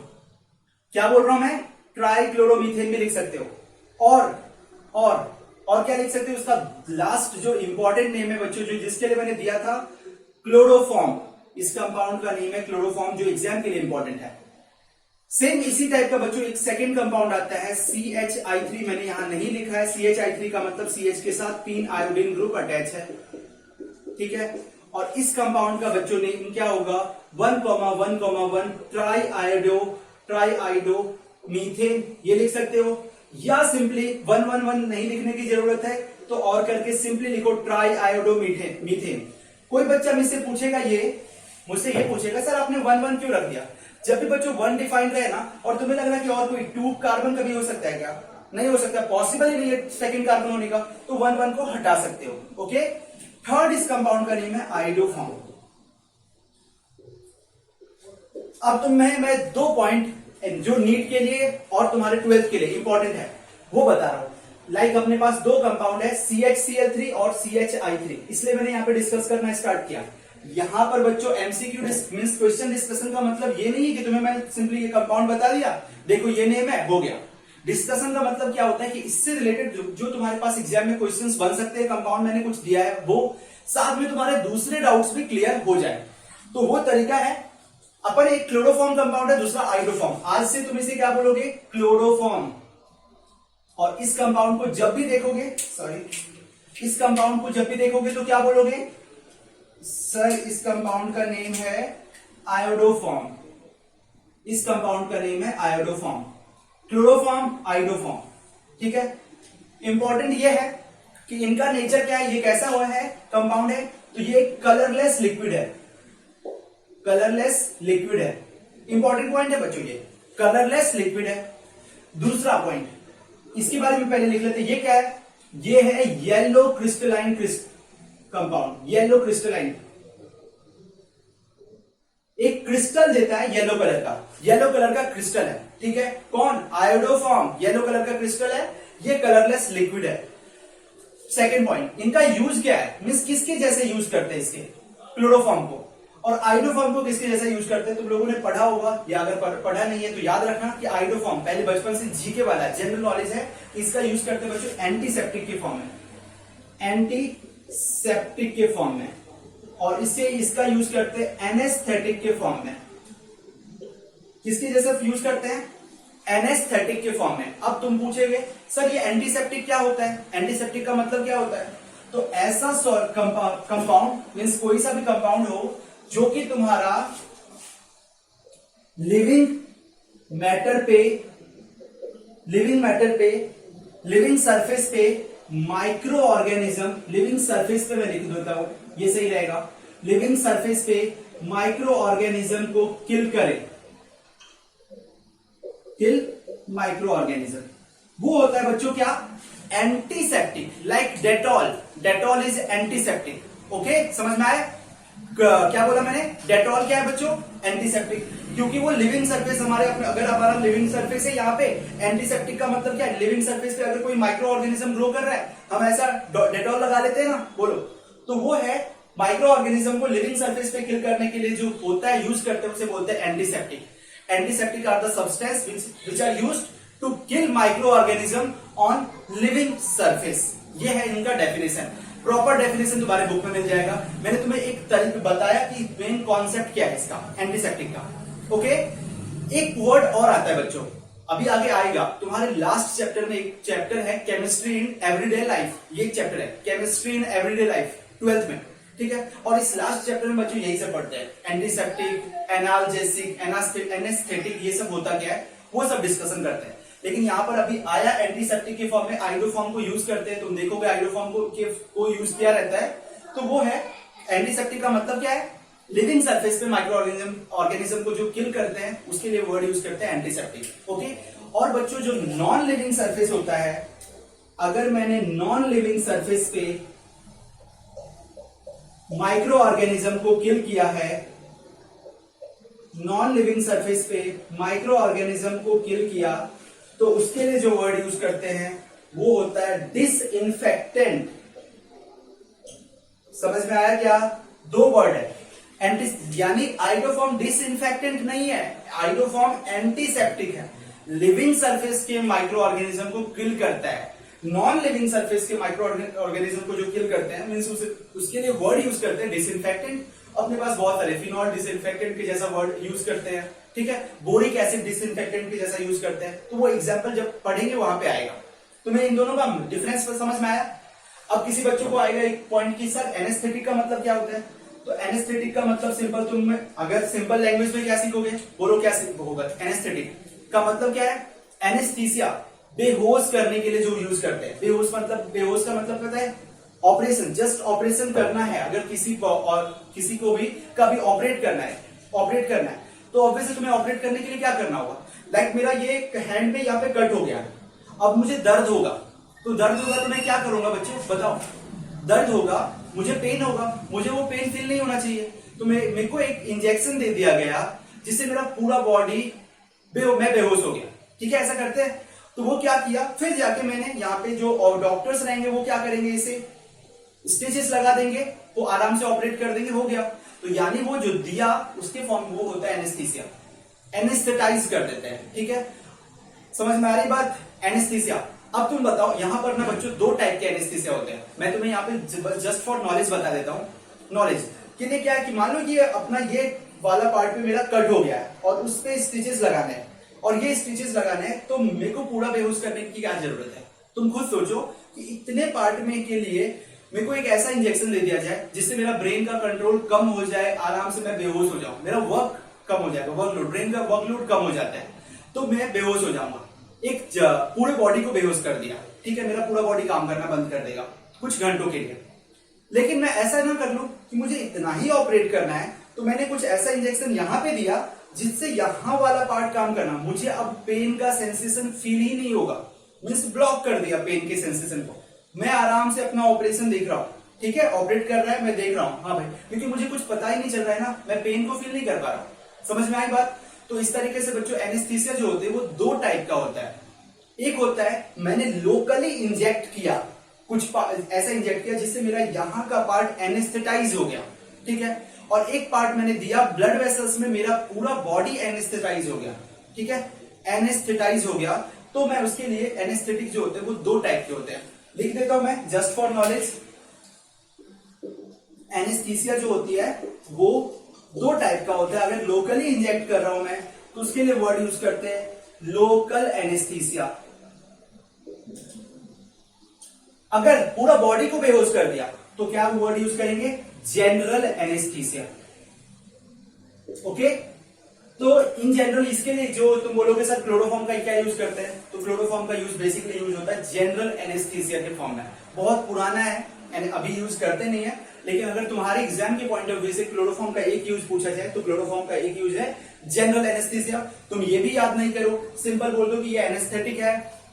क्या बोल रहा हूं मैं, ट्राई क्लोरोमीथेन भी लिख सकते हो। और क्या लिख सकते हो, उसका लास्ट जो इंपॉर्टेंट नेम है बच्चों, जो जिसके लिए मैंने दिया था क्लोरोफॉर्म, इस कंपाउंड का नेम है क्लोरोफॉर्म, जो एग्जाम के लिए इंपॉर्टेंट है। सेम इसी टाइप का बच्चों एक सेकंड कंपाउंड आता है CHI3, मैंने यहां नहीं लिखा है, CHI3 का मतलब CH के साथ 3 आयोडीन ग्रुप अटैच है, ठीक है। और इस कंपाउंड का बच्चों नेम क्या होगा, 1,1,1 ट्राई आयोडो मीथेन, ये लिख सकते हो, या सिंपली 1,1,1 नहीं लिखने की जरूरत है तो और करके सिंपली लिखो ट्राई आयोडो मीथेन। कोई बच्चा मुझसे पूछेगा, मुझसे ये पूछेगा सर आपने 1,1 क्यों रख दिया। जब भी बच्चों 1 डिफाइन रहे ना और तुम्हें लग रहा है कि और कोई 2 कार्बन कभी हो सकता है क्या, नहीं हो सकता, पॉसिबल ही नहीं है सेकंड कार्बन होने का, तो 1,1 को हटा सकते हो। ओके, थर्ड इस कंपाउंड का नेम है आयोडोफॉर्म। अब मैं 2 पॉइंट जो नीट के लिए और तुम्हारे 12th के लिए इंपॉर्टेंट है वो बता रहा हूं। लाइक अपने पास 2 कंपाउंड है CHCl3 और CHI3, इसलिए मैंने यहां पे डिस्कस करना स्टार्ट किया। यहां पर बच्चों एमसीक्यू मींस क्वेश्चन डिस्कशन का मतलब ये नहीं है कि तुम्हें मैं सिंपली ये कंपाउंड बता दिया, देखो ये नेम है हो गया। डिस्कशन का मतलब क्या होता है कि इससे रिलेटेड जो तुम्हारे पास एग्जाम में क्वेश्चंस बन सकते हैं, कंपाउंड मैंने कुछ दिया है वो, साथ में तुम्हारे दूसरे डाउट्स भी क्लियर हो जाए, तो वो तरीका है। अपन एक क्लोरोफॉर्म कंपाउंड है, दूसरा आयोडोफॉर्म, आज से तुम इसे क्या बोलोगे, क्लोरोफॉर्म। और इस कंपाउंड को जब भी देखोगे, इस कंपाउंड को जब भी देखोगे तो क्या बोलोगे, सर इस कंपाउंड का नेम है आयोडोफॉर्म, इस कंपाउंड का नेम है आयोडोफॉर्म, क्लोरोफॉर्म आयोडोफॉर्म, ठीक है। इंपॉर्टेंट ये है कि इनका नेचर क्या है, ये कैसा हुआ है कंपाउंड है, तो ये कलरलेस लिक्विड है, कलरलेस लिक्विड है। इंपॉर्टेंट पॉइंट है बच्चों, ये कलरलेस लिक्विड है। दूसरा पॉइंट, इसके बारे में पहले लिख लेते हैं, ये क्या है, ये है yellow crystalline compound, yellow crystalline, एक क्रिस्टल देता है येलो कलर का, येलो कलर का क्रिस्टल है, ठीक है। कौन, आयोडोफॉर्म, येलो कलर का क्रिस्टल है, ये कलरलेस लिक्विड है। सेकंड पॉइंट, इनका यूज क्या है, मींस किसके जैसे यूज करते हैं इसके, क्लोरोफॉर्म को, और आयोडोफॉर्म को किसके जैसा यूज करते हैं, तुम लोगों ने पढ़ा होगा, या अगर पढ़ा नहीं है तो याद रखना कि आयोडोफॉर्म पहले बचपन से जीके वाला जनरल नॉलेज है, इसका यूज करते हैं बच्चों एंटीसेप्टिक के फॉर्म में, एंटीसेप्टिक के फॉर्म में, और इससे इसका यूज करते हैं एनेस्थेटिक के फॉर्म में। किसके जैसा यूज करते हैं, एनेस्थेटिक के फॉर्म में। अब तुम पूछेगे सर ये एंटीसेप्टिक क्या होता है, एंटीसेप्टिक का मतलब क्या होता है, तो ऐसा कंपाउंड मींस कोई सा भी कंपाउंड हो जो कि तुम्हारा लिविंग मैटर पे, लिविंग सरफेस पे माइक्रो ऑर्गेनिज्म, लिविंग सरफेस पे मैं लिख देता हूं, ये सही रहेगा, लिविंग सरफेस पे माइक्रो ऑर्गेनिज्म को किल करे, किल माइक्रो ऑर्गेनिज्म, वो होता है बच्चों क्या, antiseptic, like Dettol is antiseptic. Okay, समझ में आया क्या बोला मैंने, डेटॉल क्या है बच्चों, एंटीसेप्टिक, क्योंकि वो लिविंग सरफेस हमारे अपने, अगर हमारा लिविंग सरफेस है यहाँ पे, एंटीसेप्टिक का मतलब क्या है, लिविंग सरफेस पे अगर कोई माइक्रो ऑर्गेनिज्म ग्रो कर रहा है, हम ऐसा डेटॉल लगा लेते हैं ना, बोलो, तो वो है माइक्रो ऑर्गेनिज्म को लिविंग सरफेस पे किल करने के लिए जो होता है, यूज करते हैं, उसे बोलते हैं antiseptic. Antiseptic are the substance which are used to kill micro organism on living surface. ये है इनका डेफिनेशन, प्रॉपर डेफिनेशन तुम्हारे बुक में मिल जाएगा। मैंने तुम्हें एक तरीके बताया कि मेन कॉन्सेप्ट क्या है इसका, एंटीसेप्टिक का। ओके, एक वर्ड और आता है बच्चों, अभी आगे आएगा तुम्हारे लास्ट चैप्टर में, एक चैप्टर है केमिस्ट्री इन एवरीडे लाइफ, ये एक चैप्टर है chemistry in everyday life 12th में, ठीक है। और इस लास्ट चैप्टर में बच्चों यही सब पढ़ते हैं, एंटीसेप्टिक, एनाल्जेसिक, एनेस्थेटिक, ये सब होता क्या है वो सब डिस्कशन करते हैं। लेकिन यहाँ पर अभी आया एंटीसेप्टिक के फॉर्म में आइडोफॉर्म को यूज करते हैं, तुम देखोगे आइडोफॉर्म को यूज किया रहता है, तो वो है एंटीसेप्टिक का मतलब क्या है, लिविंग सरफेस पे माइक्रो ऑर्गेनिज्म को जो किल करते हैं उसके लिए वर्ड यूज करते हैं एंटीसेप्टिक, ओके। और बच्चों जो नॉन लिविंग सरफेस होता है, अगर मैंने नॉन लिविंग सरफेस पे माइक्रो ऑर्गेनिज्म को किल किया है, नॉन लिविंग सरफेस पे माइक्रो ऑर्गेनिज्म को किल किया, तो उसके लिए जो वर्ड यूज करते हैं वो होता है डिसइंफेक्टेंट। समझ में आया क्या? दो वर्ड है, यानी आइडोफॉर्म डिसइंफेक्टेंट नहीं है, आइडोफॉर्म एंटीसेप्टिक है, लिविंग सरफेस के माइक्रो ऑर्गेनिज्म को किल करता है। नॉन लिविंग सरफेस के माइक्रो ऑर्गेनिज्म को जो किल करते हैं मींस उसके लिए वर्ड यूज करते हैं डिसइंफेक्टेंट। अपने पास बहुत सारे, फिनॉल डिसइंफेक्टेंट के जैसा वर्ड यूज करते हैं, ठीक है, बोरिक एसिड डिसइंफेक्टेंट के जैसा यूज करते हैं, तो वो एग्जांपल जब पढ़ेंगे वहां पे आएगा। तुम्हें इन दोनों का डिफरेंस समझ में आया? अब किसी बच्चों को आएगा एक पॉइंट की सर एनेस्थेटिक का मतलब क्या होता है, तो एनेस्थेटिक का मतलब सिंपल, तुम अगर सिंपल लैंग्वेज में क्या सीखोगे, बोलो क्या होगा एनेस्थेटिक का मतलब क्या है, एनेस्थीसिया, बेहोश करने के लिए जो यूज करते हैं। बेहोश का मतलब पता है, ऑपरेशन, जस्ट ऑपरेशन करना है। अगर किसी को भी कभी ऑपरेट करना है तो ऑब्वियसली तुम्हें ऑपरेट करने के लिए क्या करना होगा, लाइक मेरा ये हैंड में यहाँ पे कट हो गया, अब मुझे दर्द होगा, तो मैं क्या करूंगा बच्चों बताओ, दर्द होगा, मुझे पेन होगा, मुझे वो पेन फील नहीं होना चाहिए, तो मेरे को एक इंजेक्शन दे दिया गया जिससे मेरा पूरा बॉडी मैं बेहोश हो गया, ठीक है, ऐसा करते हैं। तो वो क्या किया, फिर जाके मैंने यहाँ पे जो डॉक्टर्स रहेंगे वो क्या करेंगे, इसे स्टिचेस लगा देंगे, वो आराम से ऑपरेट कर देंगे, हो गया। तो यानी वो जो दिया उसके फॉर्म वो होता है एनेस्थीसिया, एनेस्थेटाइज कर देते हैं, ठीक है, समझ में आ रही बात, एनेस्थीसिया। अब तुम बताओ, यहां पर ना बच्चों दो टाइप के एनेस्थीसिया होते हैं, मैं तुम्हें यहाँ पे जस्ट फॉर नॉलेज बता देता हूँ। नॉलेज के लिए क्या है कि मान लो कि अपना ये वाला पार्ट पे मेरा कट हो गया है और उस पे स्टिचेस लगाने हैं, और ये स्टिचेस लगाने हैं, तो मेरे को पूरा बेहोश करने की क्या जरूरत है? तुम खुद सोचो कि इतने पार्ट में के लिए मेरे को एक ऐसा इंजेक्शन दे दिया जाए जिससे मेरा ब्रेन का कंट्रोल कम हो जाए, आराम से मैं बेहोश हो जाऊं, मेरा वर्क कम हो जाएगा, वर्कलोड, ब्रेन का वर्कलोड कम हो जाता है, तो मैं बेहोश हो जाऊंगा। एक पूरे बॉडी को बेहोश कर दिया, ठीक है, मेरा पूरा बॉडी काम करना बंद कर देगा कुछ घंटों के लिए। लेकिन मैं ऐसा ना कर लूं कि मुझे इतना ही ऑपरेट करना है, तो मैंने कुछ ऐसा इंजेक्शन यहां पे दिया जिससे यहां वाला पार्ट काम करना, मुझे अब पेन का सेंसेशन फील ही नहीं होगा, मींस ब्लॉक कर दिया पेन के सेंसेशन को, मैं आराम से अपना ऑपरेशन देख रहा हूं, ठीक है, ऑपरेट कर रहा है, मैं देख रहा हूं, हाँ भाई, क्योंकि मुझे कुछ पता ही नहीं चल रहा है ना, मैं पेन को फील नहीं कर पा रहा हूं। समझ में आई बात? तो इस तरीके से बच्चों एनेस्थीसिया जो होते हैं वो दो टाइप का होता है। एक होता है मैंने लोकली इंजेक्ट किया, कुछ ऐसा इंजेक्ट किया जिससे मेरा यहां का पार्ट एनेस्थेटाइज हो गया, ठीक है, और एक पार्ट मैंने दिया ब्लड वेसल्स में, मेरा पूरा बॉडी एनेस्थेटाइज हो गया, ठीक है, एनेस्थेटाइज हो गया। तो मैं उसके लिए एनेस्थेटिक जो होते हैं वो दो टाइप के होते हैं, लिख देता हूं मैं जस्ट फॉर नॉलेज। एनेस्थीसिया जो होती है वो दो टाइप का होता है, अगर लोकली इंजेक्ट कर रहा हूं मैं तो उसके लिए वर्ड यूज करते हैं लोकल एनेस्थीसिया। अगर पूरा बॉडी को बेहोश कर दिया तो क्या वर्ड यूज करेंगे, जनरल एनेस्थीसिया, ओके। तो इन जनरल इसके लिए जो तुम बोलोगे सर क्लोरोफॉर्म का क्या यूज करते हैं, तो क्लोरोफॉर्म का यूज बेसिकली यूज होता है जनरल एनेस्थीसिया के फॉर्म में, बहुत पुराना है, अभी यूज करते नहीं है, लेकिन अगर तुम्हारे एग्जाम के पॉइंट ऑफ व्यू से क्लोरोफॉर्म का एक यूज पूछा जाए तो क्लोरोफॉर्म का एक यूज है जनरल एनेस्थीसिया। तुम ये भी याद नहीं करो, सिंपल बोल दो कि ये एनेस्थेटिक है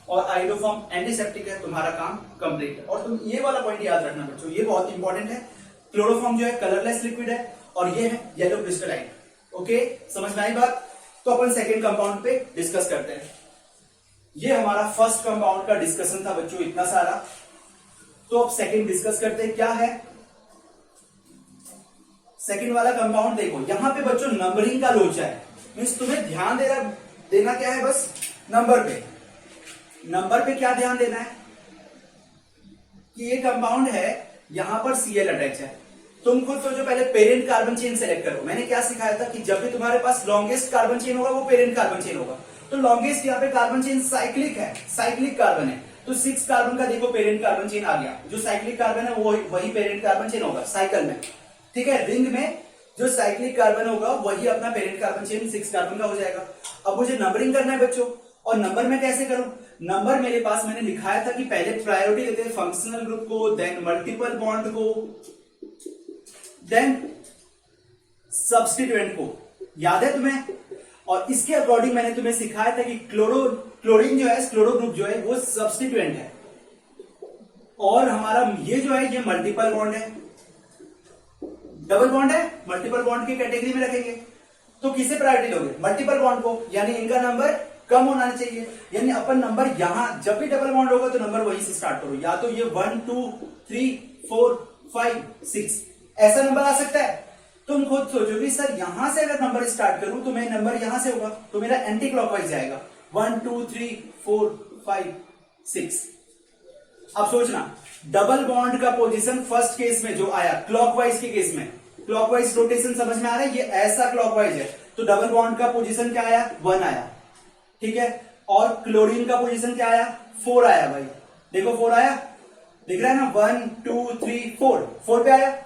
और आइडोफॉर्म एंटीसेप्टिक है, तुम्हारा काम कंप्लीट है। और तुम ये वाला पॉइंट याद रखना बच्चों, ये बहुत इंपॉर्टेंट है, क्लोरोफॉर्म जो है कलरलेस लिक्विड है और ये है येलो क्रिस्टलाइन, ओके, समझ में आई बात? तो अपन सेकेंड कंपाउंड पे डिस्कस करते हैं। ये हमारा फर्स्ट कंपाउंड का डिस्कशन था बच्चों, इतना सारा। तो अब सेकेंड डिस्कस करते हैं, क्या है सेकेंड वाला कंपाउंड। देखो यहां पे बच्चों नंबरिंग का लोचा है, मीन्स तुम्हें ध्यान देना क्या है, बस नंबर पे। नंबर पे क्या ध्यान देना है कि ये कंपाउंड है, यहां पर Cl अटैच है। तुम खुद सोचो, पहले पेरेंट कार्बन चेन सेलेक्ट करो। मैंने क्या सिखाया था कि जब भी तुम्हारे पास लॉन्गेस्ट कार्बन चेन होगा वो पेरेंट कार्बन चेन होगा, तो लॉन्गेस्ट यहाँ पे कार्बन चेन साइक्लिक है, साइक्लिक कार्बन है, तो 6 कार्बन का देखो पेरेंट कार्बन चेन आ गया। जो साइक्लिक कार्बन है वो वही पेरेंट कार्बन चेन होगा साइकिल में, ठीक है। रिंग में जो साइक्लिक कार्बन होगा वही अपना पेरेंट कार्बन चेन 6 कार्बन का हो जाएगा। अब मुझे नंबरिंग करना है बच्चों, और नंबर में कैसे करूं? नंबर मेरे पास मैंने लिखाया था कि पहले प्रायोरिटी देते हैं फंक्शनल ग्रुप को, देन मल्टीपल बॉन्ड को, देन सब्स्टिट्यूएंट को, याद है तुम्हें? और इसके अकॉर्डिंग मैंने तुम्हें सिखाया था कि क्लोरीन जो है, क्लोरो ग्रुप जो है वो सब्स्टिट्यूएंट है, और हमारा ये जो है ये मल्टीपल बॉन्ड है, डबल बॉन्ड है, मल्टीपल बॉन्ड की कैटेगरी में रखेंगे। तो किसे प्रायोरिटी दोगे? मल्टीपल बॉन्ड को, यानी इनका नंबर कम होना चाहिए, यानी अपन नंबर यहां जब भी डबल बॉन्ड होगा तो नंबर वहीं से स्टार्ट करो, या तो ये 1 2 3 4 5 6 ऐसा नंबर आ सकता है। तुम खुद सोचो कि सर यहां से अगर नंबर स्टार्ट करूं तो मेरा नंबर यहां से होगा, तो मेरा एंटी क्लॉकवाइज जाएगा 1 2 3 4 5 6। अब सोचना, डबल बॉन्ड का पोजीशन फर्स्ट केस में जो आया क्लॉकवाइज के केस में, क्लॉकवाइज रोटेशन समझ में आ रहा है, ये ऐसा क्लॉकवाइज है, तो डबल बॉन्ड का पोजीशन क्या आया? 1 आया, ठीक है। और क्लोरीन का पोजीशन क्या आया? 4 आया भाई, देखो 4 आया, दिख रहा है ना, 1 2 3 4 पे आया।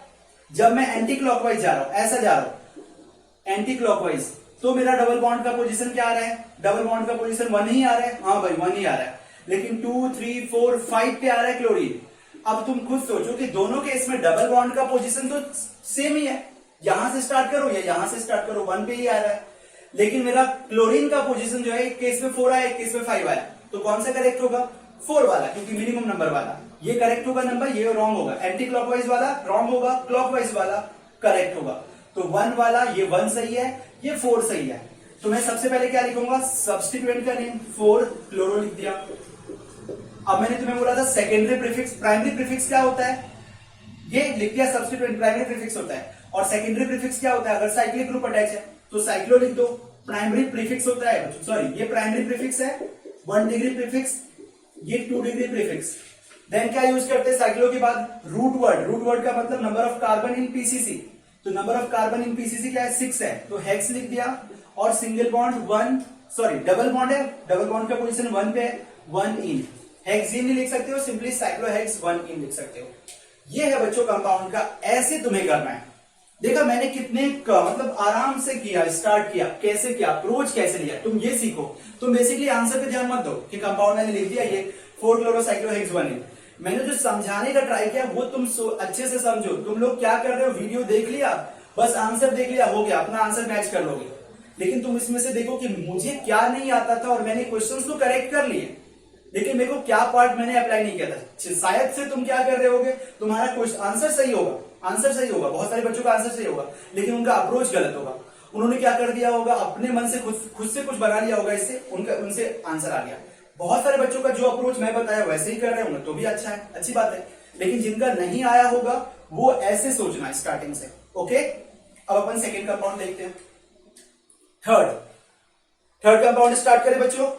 जब मैं एंटी क्लॉकवाइज जा रहा हूं, ऐसा जा रहा हूं एंटी क्लॉकवाइज, तो मेरा डबल बॉन्ड का पोजीशन क्या आ रहा है? डबल बॉन्ड का पोजीशन 1 ही आ रहा है, हाँ भाई 1 ही आ रहा है, लेकिन 2 3 4 5 पे आ रहा है क्लोरीन। अब तुम खुद सोचो कि दोनों केस में डबल बॉन्ड का पोजीशन तो सेम ही है, यहां से स्टार्ट करो या यहां से स्टार्ट करो, 1 पे ही आ रहा है, लेकिन मेरा क्लोरीन का पोजीशन जो है एक केस में 4 आया, एक केस में 5 आया, तो कौन सा करेक्ट होगा? 4 वाला, क्योंकि मिनिमम नंबर वाला। ये करेक्ट होगा नंबर, ये रॉन्ग होगा, एंटी क्लॉकवाइज वाला रॉन्ग होगा, क्लॉकवाइज वाला करेक्ट होगा। तो 1 वाला, ये 1 सही है, ये 4 सही है। तो मैं सबसे पहले क्या लिखूंगा? सब्स्टिट्यूएंट का नेम 4 क्लोरो लिख दिया। अब मैंने तुम्हें बोला था सेकेंडरी प्रीफिक्स, प्राइमरी प्रीफिक्स क्या होता है? ये लिख दिया, सब्स्टिट्यूएंट प्राइमरी प्रीफिक्स होता है, और सेकेंडरी प्रीफिक्स क्या होता है? अगर साइक्लिक ग्रुप अटैच है तो साइक्लो लिख दो। प्राइमरी प्रीफिक्स होता है, सॉरी ये प्राइमरी प्रीफिक्स है 1 डिग्री प्रीफिक्स, ये 2 डिग्री प्रीफिक्स। देन क्या यूज करते हैं साइक्लो के बाद? Root word. रूट वर्ड का मतलब number of carbon in PCC, तो number of carbon in PCC क्या है? 6 है, तो हेक्स लिख दिया। और single bond 1, sorry double bond है, डबल बॉन्ड का पोजीशन 1 पे है, 1 इन। हेक्सीन नहीं लिख सकते हो, सिंपली साइक्लोहेक्स 1 इन लिख सकते हो। ये है बच्चों कंपाउंड का, ऐसे तुम्हें करना है। देखा मैंने कितने मतलब आराम से किया, स्टार्ट किया, कैसे किया, अप्रोच कैसे लिया, तुम ये सीखो। तुम बेसिकली आंसर पे ध्यान मत दो कि कंपाउंड मैंने लिख दिया ये 4 क्लोरोसाइक्लोहेक्स 1 इन। मैंने जो समझाने का ट्राई किया वो तुम अच्छे से समझो। तुम लोग क्या कर रहे हो, वीडियो देख लिया, बस आंसर देख लिया, हो गया, अपना आंसर मैच कर लोगे। लेकिन तुम इसमें से देखो कि मुझे क्या नहीं आता था और मैंने क्वेश्चंस तो करेक्ट कर लिए, लेकिन मेरे को क्या पार्ट मैंने अप्लाई नहीं किया था। शायद से तुम क्या कर रहे होगे, तुम्हारा क्वेश्चन आंसर सही होगा, आंसर सही होगा, बहुत सारे बच्चों का आंसर सही होगा, लेकिन उनका अप्रोच गलत होगा। उन्होंने क्या कर दिया होगा, अपने मन से खुद से कुछ बना लिया होगा, इससे उनसे आंसर आ गया। बहुत सारे बच्चों का जो अप्रोच मैं बताया वैसे ही कर रहे होंगे तो भी अच्छा है, अच्छी बात है, लेकिन जिनका नहीं आया होगा वो ऐसे सोचना है स्टार्टिंग से। ओके, अब अपन सेकेंड कंपाउंड देखते हैं। थर्ड कंपाउंड स्टार्ट करें बच्चों।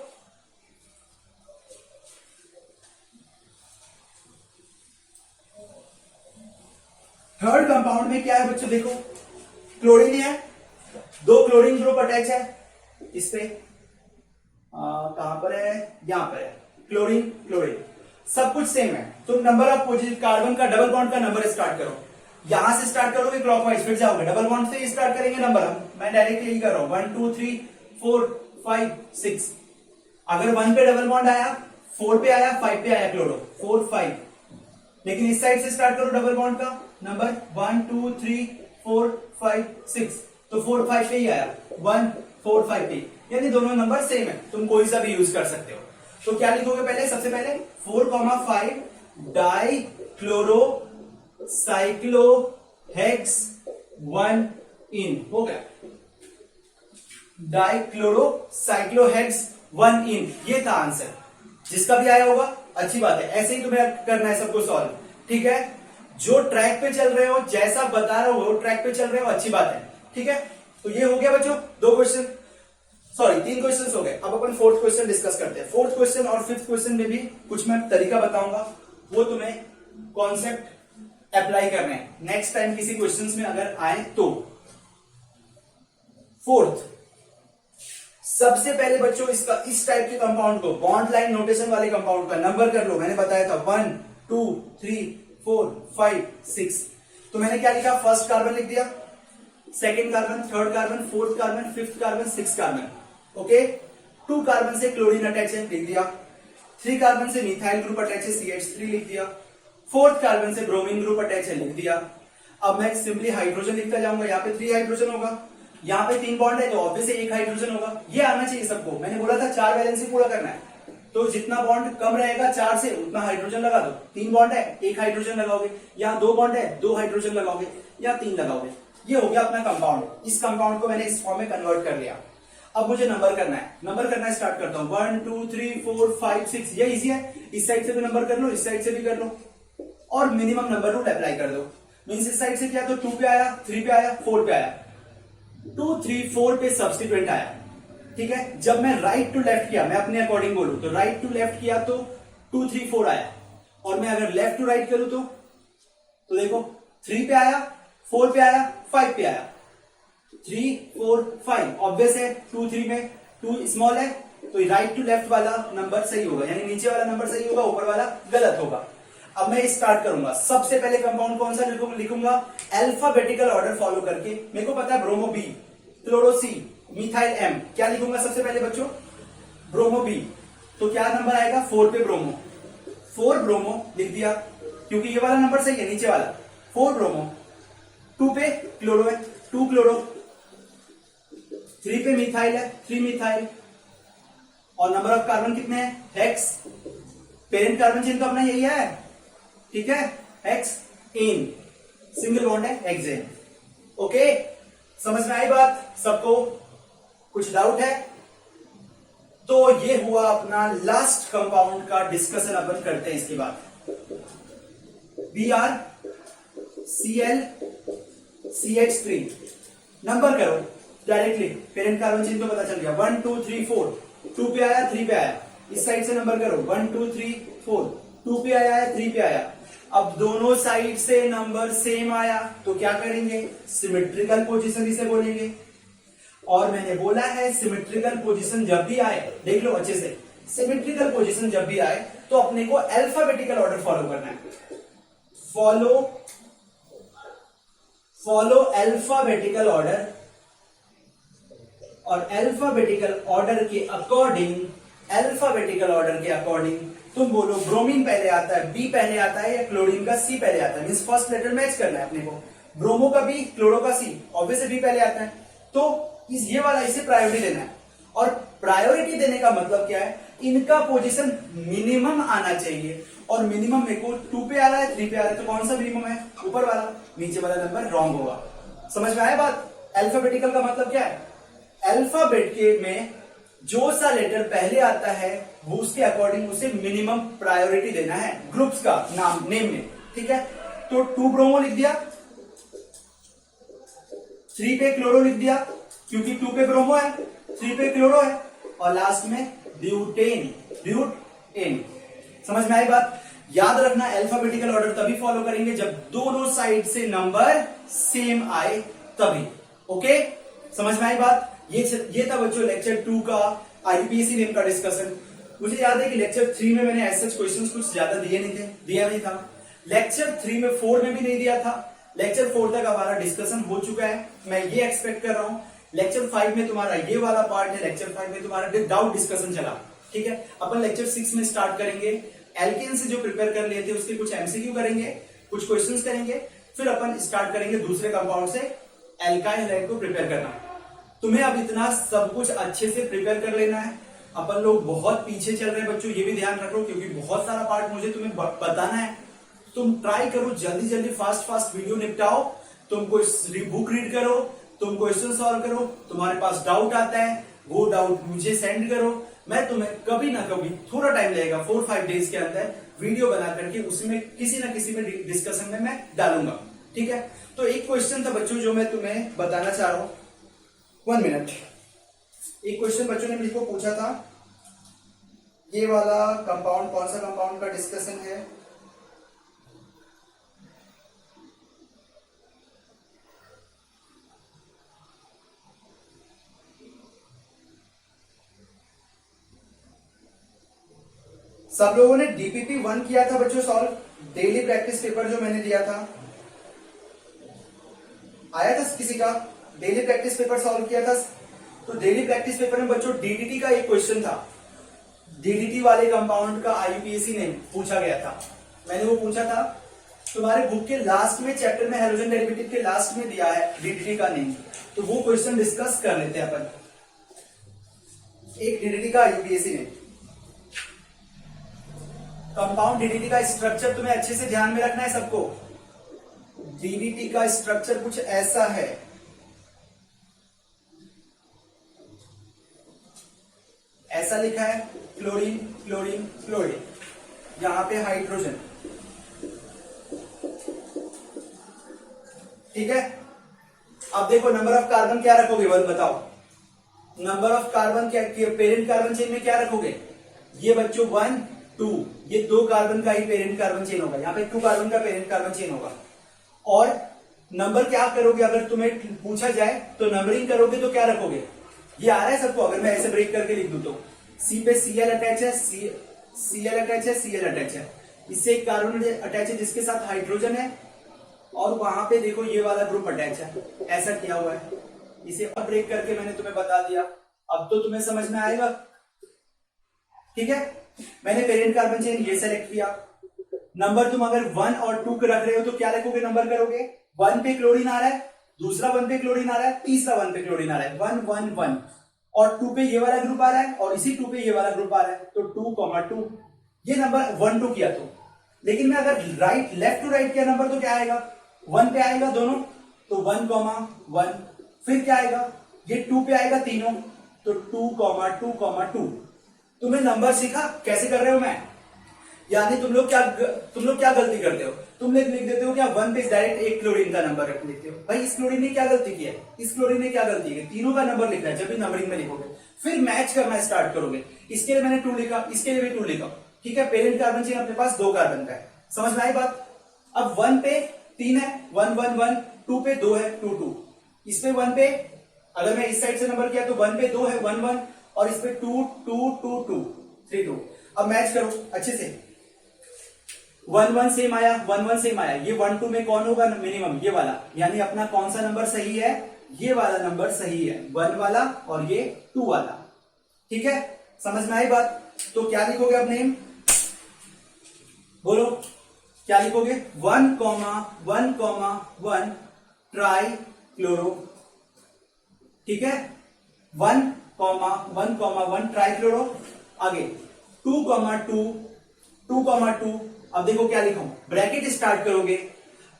थर्ड कंपाउंड में क्या है बच्चों, देखो क्लोरीन है, 2 क्लोरीन ग्रुप अटैच है इस पे, कहां पर है, यहां पर है, क्लोरीन क्लोरीन, सब कुछ सेम है। तो नंबर ऑफ कार्बन का, डबल बॉन्ड का नंबर स्टार्ट करो, यहां से स्टार्ट करोगे क्लॉकवाइज, फिर जाओगे डबल बॉन्ड से स्टार्ट करेंगे नंबर, मैं डायरेक्टली यही कर रहा हूं, 1 2 3 4 5 6। अगर 1 पे डबल बॉन्ड आया, 4 पे आया, 5 पे आया क्लोरो, 4 5, लेकिन इस साइड से स्टार्ट करो डबल बॉन्ड का नंबर 1 2 3 4 5 6, तो 4 5 पे ही आया, 1 4 5 पे, यानी दोनों नंबर सेम है, तुम कोई सा भी यूज कर सकते हो। तो क्या लिखोगे पहले, सबसे पहले 4,5 डाई क्लोरो साइक्लो हेक्स 1 इन, हो गया, डाई क्लोरो साइक्लो हेक्स 1 इन, ये था आंसर। जिसका भी आया होगा अच्छी बात है, ऐसे ही तुम्हें करना है सबको सॉल्व, ठीक है। जो ट्रैक पे चल रहे हो, जैसा बता रहा हो वो ट्रैक पे चल रहे हो, अच्छी बात है, ठीक है। तो ये हो गया बच्चों 2 क्वेश्चन, सॉरी 3 क्वेश्चन हो गए। अब अपन 4th क्वेश्चन डिस्कस करते हैं। 4th क्वेश्चन और 5th क्वेश्चन में भी कुछ मैं तरीका बताऊंगा, वो तुम्हें कॉन्सेप्ट अप्लाई करने हैं नेक्स्ट टाइम किसी क्वेश्चंस में अगर आए तो। 4th सबसे पहले बच्चों इसका इस टाइप के कंपाउंड को बॉन्ड लाइन नोटेशन वाले कंपाउंड का नंबर कर लो। मैंने बताया था 1 2 3 4 5 6। तो मैंने क्या लिखा, फर्स्ट कार्बन लिख दिया, second carbon, third carbon, fourth carbon, fifth carbon, six carbon. Okay, 2 carbon से क्लोरीन अटैच है लिख दिया, 3 कार्बन से मिथाइल ग्रुप अटैच है CH3 लिख दिया, 4th कार्बन से ब्रोमीन ग्रुप अटैच है लिख दिया। अब मैं सिंपली हाइड्रोजन लिखता जाऊंगा, यहाँ पे 3 हाइड्रोजन होगा, यहाँ पे 3 बॉन्ड है तो ऑब्वियसली 1 हाइड्रोजन होगा। ये आना चाहिए सबको। मैंने बोला था 4 वैलेंसी पूरा करना है, तो जितना बॉन्ड कम रहेगा 4 से उतना हाइड्रोजन लगा दो। 3 बॉन्ड है 1 हाइड्रोजन लगाओगे, यहाँ 2 बॉन्ड है 2 हाइड्रोजन लगाओगे, या 3 लगाओगे। ये हो गया अपना कंपाउंड। इस कंपाउंड को मैंने इस फॉर्म में कन्वर्ट कर लिया। अब मुझे नंबर करना है, नंबर करना स्टार्ट करता हूं। 1 2 3 4 5 6। ये इजी है, इस साइड से भी नंबर कर लो, इस साइड से भी कर लो, और मिनिमम नंबर रूल अप्लाई कर दो। मींस इस साइड से किया तो 2 पे आया, 3 पे आया, 4 पे आया, 2 3 4 पे सब्स्टिट्यूएंट आया। ठीक है, जब मैं राइट टू लेफ्ट किया, मैं अपने अकॉर्डिंग बोलूं तो राइट टू लेफ्ट किया तो 2 3 4 आया, और मैं अगर लेफ्ट टू राइट करूं तो देखो 3 पे आया, 4 पे आया, 5 पे आया, 3 4 5। ऑब्वियस है 2 3 में 2 स्मॉल है तो राइट टू लेफ्ट वाला नंबर सही होगा, यानी नीचे वाला नंबर सही होगा, ऊपर वाला गलत होगा। अब मैं स्टार्ट करूंगा। सबसे पहले कंपाउंड कौन सा लिखूंगा, अल्फाबेटिकल ऑर्डर फॉलो करके। मेरे को पता है ब्रोमो बी, क्लोरो सी, मिथाइल एम। क्या लिखूंगा सबसे पहले बच्चों, ब्रोमो बी। तो क्या नंबर आएगा, 4 पे ब्रोमो, 4 ब्रोमो लिख दिया, क्योंकि ये वाला नंबर सही है नीचे वाला, 4 ब्रोमो। 2 पे क्लोरो है, 2 क्लोरो। 3 पे मिथाइल है, 3 मिथाइल। और नंबर ऑफ कार्बन कितने हैं, हेक्स। पेरेंट कार्बन चेन तो अपना यही है, ठीक है, हेक्स इन। सिंगल बॉन्ड है हेक्सेन। ओके, समझ में आई बात सबको, कुछ डाउट है? तो ये हुआ अपना लास्ट कंपाउंड का डिस्कशन, अपन करते हैं इसके बाद। Br Cl CH3 नंबर करो डायरेक्टली, पेरेंट कार्बन चेन तो पता चल गया। 1 2 3 4, 2 पे आया, 3 पे आया, इस साइड से नंबर करो। 1 2 3 4, 2 पे आया है, 3 पे आया। अब दोनों साइड से नंबर सेम आया तो क्या करेंगे, सिमेट्रिकल पोजीशन इसे बोलेंगे। और मैंने बोला है सिमेट्रिकल पोजीशन जब भी आए, देख लो अच्छे से, सिमेट्रिकल पोजीशन जब भी आए तो अपने को अल्फाबेटिकल ऑर्डर फॉलो करना है। फॉलो अल्फाबेटिकल ऑर्डर, और अल्फाबेटिकल ऑर्डर के अकॉर्डिंग तुम बोलो ब्रोमीन पहले आता है, बी पहले आता है, या क्लोरीन का सी पहले आता है। मींस फर्स्ट लेटर मैच करना है अपने को। ब्रोमो का बी, क्लोरो का सी, ऑब्वियसली बी पहले आता है, तो ये वाला इसे प्रायोरिटी देना है। और प्रायोरिटी देने का मतलब क्या है, इनका पोजीशन मिनिमम आना चाहिए। और मिनिमम मेरे को 2 पे आ रहा है, 3 पे आ रहा है, तो कौन सा मिनिमम है, ऊपर वाला। नीचे वाला नंबर रॉन्ग होगा। समझ में आया बात? अल्फाबेटिकल का मतलब क्या है, अल्फाबेट के में जो सा लेटर पहले आता है वो उसके अकॉर्डिंग उसे मिनिमम प्रायोरिटी देना है ग्रुप्स का नेम में। ठीक है, तो 2 ब्रोमो लिख दिया, 3 पे क्लोरो लिख दिया, क्योंकि 2 पे ब्रोमो है, 3 पे क्लोरो है, और लास्ट में ब्यूटेन। समझ में आई बात? याद रखना अल्फाबेटिकल ऑर्डर तभी फॉलो करेंगे जब दोनों साइड से नंबर सेम आए तभी। ओके, समझ में आई बात? ये था बच्चों लेक्चर 2 का आईपीएससी नेम का डिस्कशन। मुझे याद है कि लेक्चर 3 में मैंने ऐसे क्वेश्चंस कुछ ज्यादा दिया नहीं था। लेक्चर 3 में 4 में भी नहीं दिया था। लेक्चर 4 तक हमारा डिस्कशन हो चुका है। मैं ये एक्सपेक्ट कर रहा हूं लेक्चर 5 में तुम्हारा ये वाला पार्ट है, लेक्चर 5 में तुम्हारा डाउट डिस्कशन चला। ठीक है, अपन लेक्चर 6 में स्टार्ट करेंगे। एल्केन से जो प्रिपेयर कर लिए थे उसके कुछ एमसीक्यू करेंगे, कुछ क्वेश्चंस करेंगे, फिर अपन स्टार्ट करेंगे दूसरे कंपाउंड से एल्काइल हैलाइड को प्रिपेयर करना। तुम्हें अब इतना सब कुछ अच्छे से प्रिपेयर कर लेना है। अपन लोग बहुत पीछे चल रहे हैं बच्चों, ये भी ध्यान रखो, क्योंकि बहुत सारा पार्ट मुझे तुम्हें बताना है। तुम ट्राई करो जल्दी जल्दी फास्ट वीडियो निपटाओ। तुम कोई बुक रीड करो, तुम क्वेश्चन सॉल्व करो। तुम्हारे पास डाउट आता है वो डाउट मुझे सेंड करो। मैं तुम्हें कभी ना कभी, थोड़ा टाइम लगेगा, 4-5 डेज के अंदर वीडियो बना करके उसमें किसी ना किसी में डिस्कशन में मैं डालूंगा। ठीक है, तो एक क्वेश्चन था बच्चों जो मैं तुम्हें बताना चाह रहा हूं। 1 मिनट। एक क्वेश्चन बच्चों ने मुझको पूछा था, ये वाला कंपाउंड कौन सा कंपाउंड का डिस्कशन है? सब लोगों ने डीपीपी 1 किया था बच्चों सॉल्व, डेली प्रैक्टिस पेपर जो मैंने दिया था, आया था किसी का? डेली प्रैक्टिस पेपर सॉल्व किया था। तो डेली प्रैक्टिस पेपर में बच्चों डीडीटी का एक क्वेश्चन था, डीडीटी वाले कंपाउंड का आईयूपीएसी ने पूछा गया था। मैंने वो पूछा था, तुम्हारे बुक के लास्ट में चैप्टर में हैलोजन डेरिवेटिव के लास्ट में दिया है डीडीटी का नेम, तो वो क्वेश्चन डिस्कस कर लेते हैं अपन। एक डीडीटी का आईयूपीएसी ने कंपाउंड डीडीटी का स्ट्रक्चर तुम्हें अच्छे से ध्यान में रखना है सबको। डीडीटी का स्ट्रक्चर कुछ ऐसा है, ऐसा लिखा है क्लोरीन क्लोरीन क्लोरीन, यहां पे हाइड्रोजन, ठीक है। अब देखो नंबर ऑफ कार्बन क्या रखोगे, वन बताओ। नंबर ऑफ कार्बन क्या, पेरेंट कार्बन चेन में क्या रखोगे? ये बच्चों 1 2, ये 2 कार्बन का ही पेरेंट कार्बन चेन होगा, यहाँ पे 2 कार्बन का पेरेंट कार्बन चेन होगा। और नंबर क्या करोगे, अगर तुम्हें पूछा जाए तो नंबरिंग करोगे तो क्या रखोगे? ये आ रहा है सबको? अगर मैं ऐसे ब्रेक करके लिख दूं तो सी पे Cl अटैच है, Cl अटैच है, Cl अटैच है, इससे एक कार्बन अटैच है जिसके साथ हाइड्रोजन है, और वहां पे देखो ये वाला ग्रुप अटैच है, ऐसा किया हुआ है। इसे और ब्रेक करके मैंने तुम्हें बता दिया, अब तो तुम्हें समझ में आएगा, ठीक है। मैंने पेरेंट कार्बन चेन ये सेलेक्ट किया। नंबर तुम अगर 1 और 2 रख रहे हो तो क्या रखोगे, नंबर करोगे? 1 पे क्लोरीन आ रहा है, दूसरा 1 पे क्लोरीन आ रहा है, तीसरा 1 पे क्लोरीन आ रहा है, 1 1 1, और 2 पे ये वाला ग्रुप आ रहा है, और इसी 2 पे ये वाला ग्रुप आ रहा है, तो 2 2, ये नंबर 1 2 किया तो। लेकिन मैं अगर राइट लेफ्ट टू राइट किया नंबर तो क्या आएगा? 1 पे आएगा दोनों, तो 1 1, फिर क्या आएगा? ये 2 पे आएगा तीनों, तो 2 2 2। तुम्हें नंबर सीखा कैसे कर रहे हो मैं? यानी तुम लोग क्या गलती करते हो? तुम लोग लिख देते हो क्या 1 पे डायरेक्ट एक क्लोरीन का नंबर रख लेते हो। भाई इस क्लोरीन ने क्या गलती की है, इस क्लोरीन ने क्या गलती की? तीनों का नंबर लिखना है जब भी नंबरिंग में लिखोगे, फिर मैच करना स्टार्ट करोगे। इसके लिए मैंने 2 लिखा, इसके लिए भी 2 लिखा, ठीक है। पेरेंट कार्बन चेन अपने पास 2 कार्बन का है, समझ में आई बात? अब 1 पे 3 है, 1 1 1, 2 पे 2 है, 2 2, इस पे 1 पे, अगर मैं इस साइड से नंबर किया तो 1 पे 2 है, 1 1, और इस पे 2 2 2 2 3 2। अब मैच करो अच्छे से, 1 1 सेम आया, 1 1 सेम आया, ये 1 2 में कौन होगा मिनिमम? ये वाला, यानी अपना कौन सा नंबर सही है? ये वाला नंबर सही है, 1 वाला और ये 2 वाला, ठीक है। समझ में आई बात? तो क्या लिखोगे अब नेम, बोलो क्या लिखोगे? 1 1 1 ट्राई क्लोरो, ठीक है। 1 1 1 ट्राई क्लोरो। आगे 2 2, अब देखो क्या लिखूं, ब्रैकेट स्टार्ट करोगे।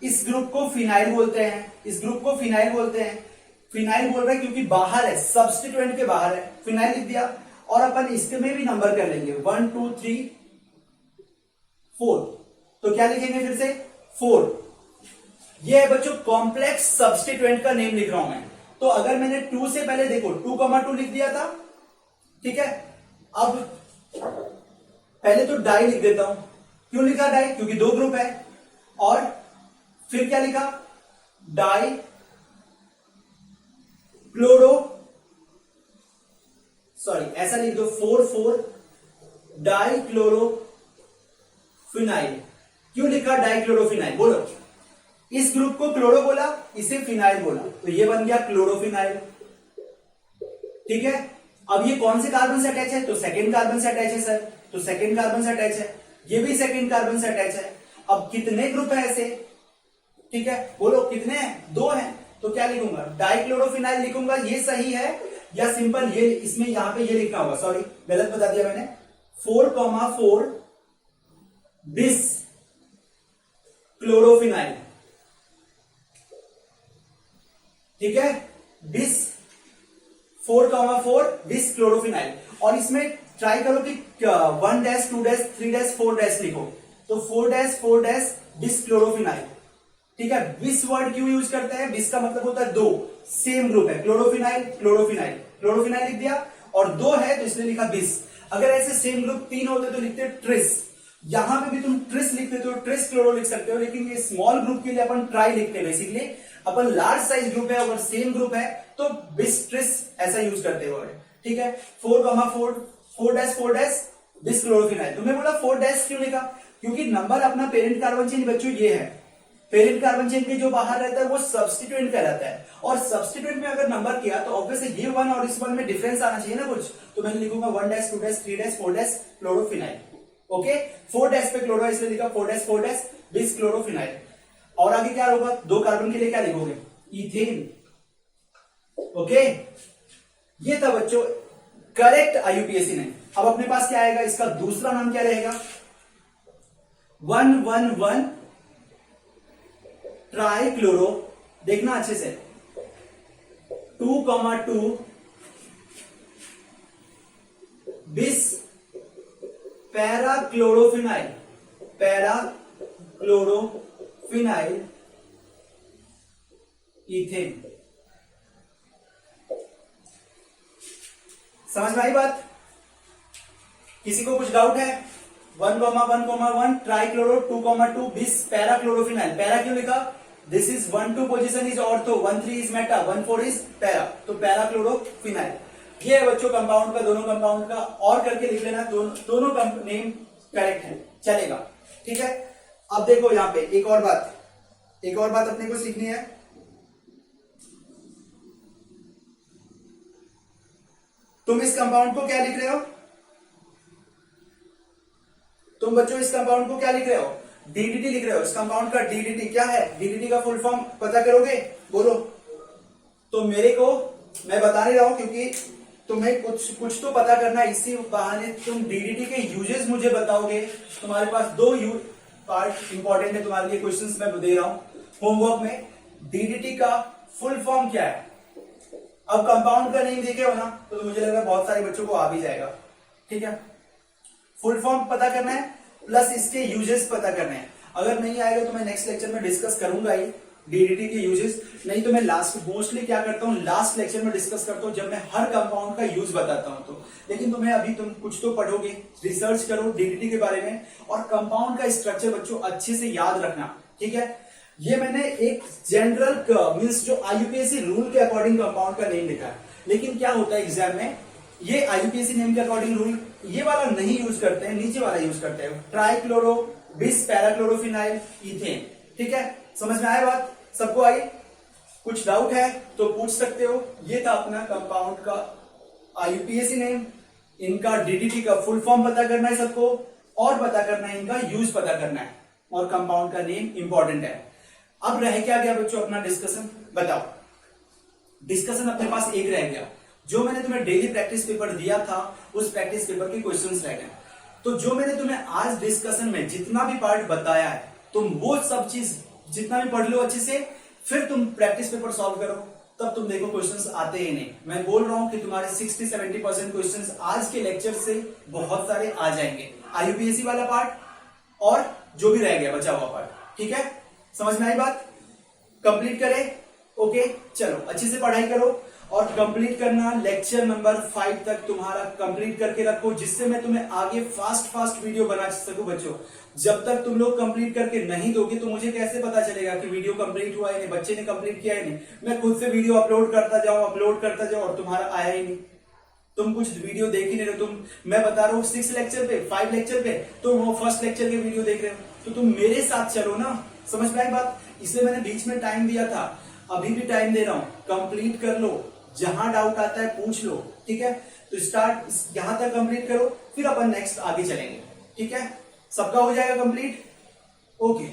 इस ग्रुप को फिनाइल बोलते हैं, इस ग्रुप को फिनाइल बोलते हैं। फिनाइल बोल रहा है क्योंकि बाहर है, सब्स्टिट्यूएंट के बाहर है, फिनाइल लिख दिया। और अपन इसमें भी नंबर कर लेंगे 1 2 3 4, तो क्या लिखेंगे फिर से? 4। ये है बच्चों कॉम्प्लेक्स सब्स्टिट्यूएंट का नेम लिख रहा हूं मैं। तो अगर मैंने 2 से पहले देखो 2 2 लिख दिया था, ठीक है। अब पहले तो डाई लिख देता हूं। क्यों लिखा डाई? क्योंकि 2 ग्रुप है। और फिर क्या लिखा? डाई क्लोरो, सॉरी ऐसा लिख दो 4 4 डाई क्लोरो फिनाइल। क्यों लिखा डाई क्लोरो फिनाइल? बोलो। इस ग्रुप को क्लोरो बोला, इसे फिनाइल बोला, तो ये बन गया क्लोरोफिनाइल, ठीक है। अब ये कौन से कार्बन से अटैच है? तो सेकेंड कार्बन से अटैच है सर, तो सेकेंड कार्बन से अटैच है, ये भी सेकेंड कार्बन से अटैच है। अब कितने ग्रुप है ऐसे? ठीक है, बोलो कितने हैं? 2 हैं, तो क्या लिखूंगा? डाइक्लोरोफिनाइल लिखूंगा। ये सही है या सिंपल ये इसमें यहां पे ये लिखना होगा? सॉरी गलत बता दिया मैंने। 4 4 बिस क्लोरोफिनाइल, ठीक है, बिस 4 4 बिस क्लोरोफिनाइल। और इसमें ट्राई करो कि 1 डैश 2 डैश 3 डैश 4 डैश लिखो, तो 4 डैश बिस क्लोरोफिनाइल, ठीक है। बिस वर्ड क्यों यूज करते हैं? बिस का मतलब होता है 2, सेम ग्रुप है, क्लोरोफिनाइल क्लोरोफिनाइल, क्लोरोफिनाइल लिख दिया। और 2 है तो इसलिए लिखा बिस। अगर ऐसे सेम ग्रुप 3 होते तो लिखते ट्रिस। यहां पे भी तुम ट्रिस लिख देते हो, ट्रिस क्लोरो लिख सकते हो, लेकिन ये स्मॉल ग्रुप के लिए अपन ट्राई लिखते हैं। बेसिकली अपन लार्ज साइज ग्रुप है, अगर सेम ग्रुप है तो बिस ट्रिस ऐसा यूज करते हो, ठीक है। 4 4 4 डैश बिस क्लोरोफिनाइल। तुमने बोला 4 डैश क्यों लिखा? क्योंकि नंबर अपना पेरेंट कार्बन चेन बच्चों ये है, पेरेंट कार्बन चेन के जो बाहर रहता है वो सब्स्टिट्यूएंट कहलाता है, और सब्स्टिट्यूएंट में अगर नंबर किया तो ऑब्वियसली ये 1 और इस 1 में डिफरेंस आना चाहिए ना कुछ, तो मैं लिखूंगा 1 dash 2 dash 3 dash 4 dash chlorophenyl. Okay, 4 dash पे क्लोरो इसलिए लिखा 4 डैश बिस क्लोरोफिनाइल। और आगे क्या होगा? 2 कार्बन के लिए क्या लिखोगे? इथेन। ओके, ये था बच्चों करेक्ट IUPAC नेम। अब अपने पास क्या आएगा? इसका दूसरा नाम क्या रहेगा? 111 ट्राइक्लोरो, देखना अच्छे से, 2,2 बिस पैराक्लोरोफिनाइल, पैराक्लोरोफिनाइल इथेन। समझ में आई बात? किसी को कुछ डाउट है? 1,1,1 ट्राइक्लोरो, 2,2 बिस पैराक्लोरोफिनाइल। पैरा क्यों लिखा? This is 1,2 position is ortho, 1,3 is Meta, 1,4 is para, तो पैराक्लोरोफिनाइल। ये है बच्चों कंपाउंड का, दोनों कंपाउंड का और करके लिख लेना, दोनों नेम करेक्ट है, चलेगा। ठीक है, अब देखो यहां पे एक और बात अपने को सीखनी है। तुम इस कंपाउंड को क्या लिख रहे हो? तुम बच्चों इस कंपाउंड को क्या लिख रहे हो? DDT लिख रहे हो। इस कंपाउंड का DDT क्या है? DDT का फुल फॉर्म पता करोगे? बोलो। तो मेरे को, मैं बता नहीं रहा हूं क्योंकि तुम्हें कुछ तो पता करना है, इसी बहाने तुम DDT के यूजेस मुझे बताओगे। तुम्हारे पास 2 पार्ट इंपॉर्टेंट है तुम्हारे लिए, क्वेश्चंस मैं दे रहा हूं होमवर्क में। DDT का फुल फॉर्म क्या है? अब कंपाउंड का नेम देखे हो ना, तो मुझे लग रहा है बहुत सारे बच्चों को आ भी जाएगा। ठीक है, फुल फॉर्म पता करना है प्लस इसके यूजेस पता करने हैं। अगर नहीं आएगा तो मैं नेक्स्ट लेक्चर में डिस्कस करूंगा ही DDT के यूजेस, नहीं तो मैं मोस्टली क्या करता हूं, लास्ट लेक्चर में डिस्कस करता हूं जब मैं हर कंपाउंड का यूज बताता हूं तो। लेकिन तुम्हें अभी तुम कुछ तो पढ़ोगे, रिसर्च करो DDT के बारे में, और कंपाउंड का स्ट्रक्चर बच्चों अच्छे से याद रखना। ठीक है, ये मैंने एक जनरल मींस जो IUPAC रूल के अकॉर्डिंग कंपाउंड का नेम लिखा है, लेकिन क्या होता है एग्जाम में, ये IUPAC नेम के अकॉर्डिंग रूल ये वाला नहीं यूज करते हैं, नीचे वाला यूज करते हैं, ट्राइक्लोरो बिस पैराक्लोरोफिनाइल इथेन। ठीक है, समझ में आया बात? सबको आई? कुछ डाउट है तो पूछ सकते हो। ये था अपना कंपाउंड का IUPAC नेम, इनका DDT का फुल फॉर्म पता करना है सबको, और पता करना है इनका यूज पता करना है, और कंपाउंड का नेम इंपॉर्टेंट है। अब रह क्या गया बच्चों अपना डिस्कशन? बताओ। डिस्कशन अपने पास एक रह गया, जो मैंने तुम्हें डेली प्रैक्टिस पेपर दिया था उस प्रैक्टिस पेपर के क्वेश्चंस रह गए। तो जो मैंने तुम्हें आज डिस्कशन में जितना भी पार्ट बताया है, तुम वो सब चीज जितना भी पढ़ लो अच्छे से, फिर तुम प्रैक्टिस पेपर सॉल्व करो, तब तुम देखो क्वेश्चंस आते ही नहीं। मैं बोल रहा हूं कि तुम्हारे 60-70% क्वेश्चंस आज के लेक्चर से बहुत सारे आ जाएंगे, IUPAC वाला पार्ट और जो भी रह गया बचा हुआ पार्ट। ठीक है, समझ में आई बात? कंप्लीट करें? ओके, चलो अच्छे से पढ़ाई करो और कंप्लीट करना। लेक्चर नंबर 5 तक तुम्हारा कंप्लीट करके रखो, जिससे मैं तुम्हें आगे फास्ट वीडियो बना सकूं बच्चों। जब तक तुम लोग कंप्लीट करके नहीं दोगे तो मुझे कैसे पता चलेगा कि वीडियो कंप्लीट हुआ है नहीं, बच्चे ने कंप्लीट किया है नहीं। मैं खुद से वीडियो अपलोड करता जाऊं और तुम्हारा आया ही नहीं। तुम कुछ वीडियो देख ही नहीं रहे। मैं बता रहा हूँ 6 लेक्चर पे, 5 लेक्चर पे, तुम वो फर्स्ट लेक्चर के वीडियो देख रहे हो, तो तुम मेरे साथ चलो ना। समझ में आई बात? इसलिए मैंने बीच में टाइम दिया था, अभी भी टाइम दे रहा हूं, कंप्लीट कर लो। जहां डाउट आता है पूछ लो। ठीक है, तो स्टार्ट यहां तक कंप्लीट करो, फिर अपन नेक्स्ट आगे चलेंगे। ठीक है, सबका हो जाएगा कंप्लीट? ओके।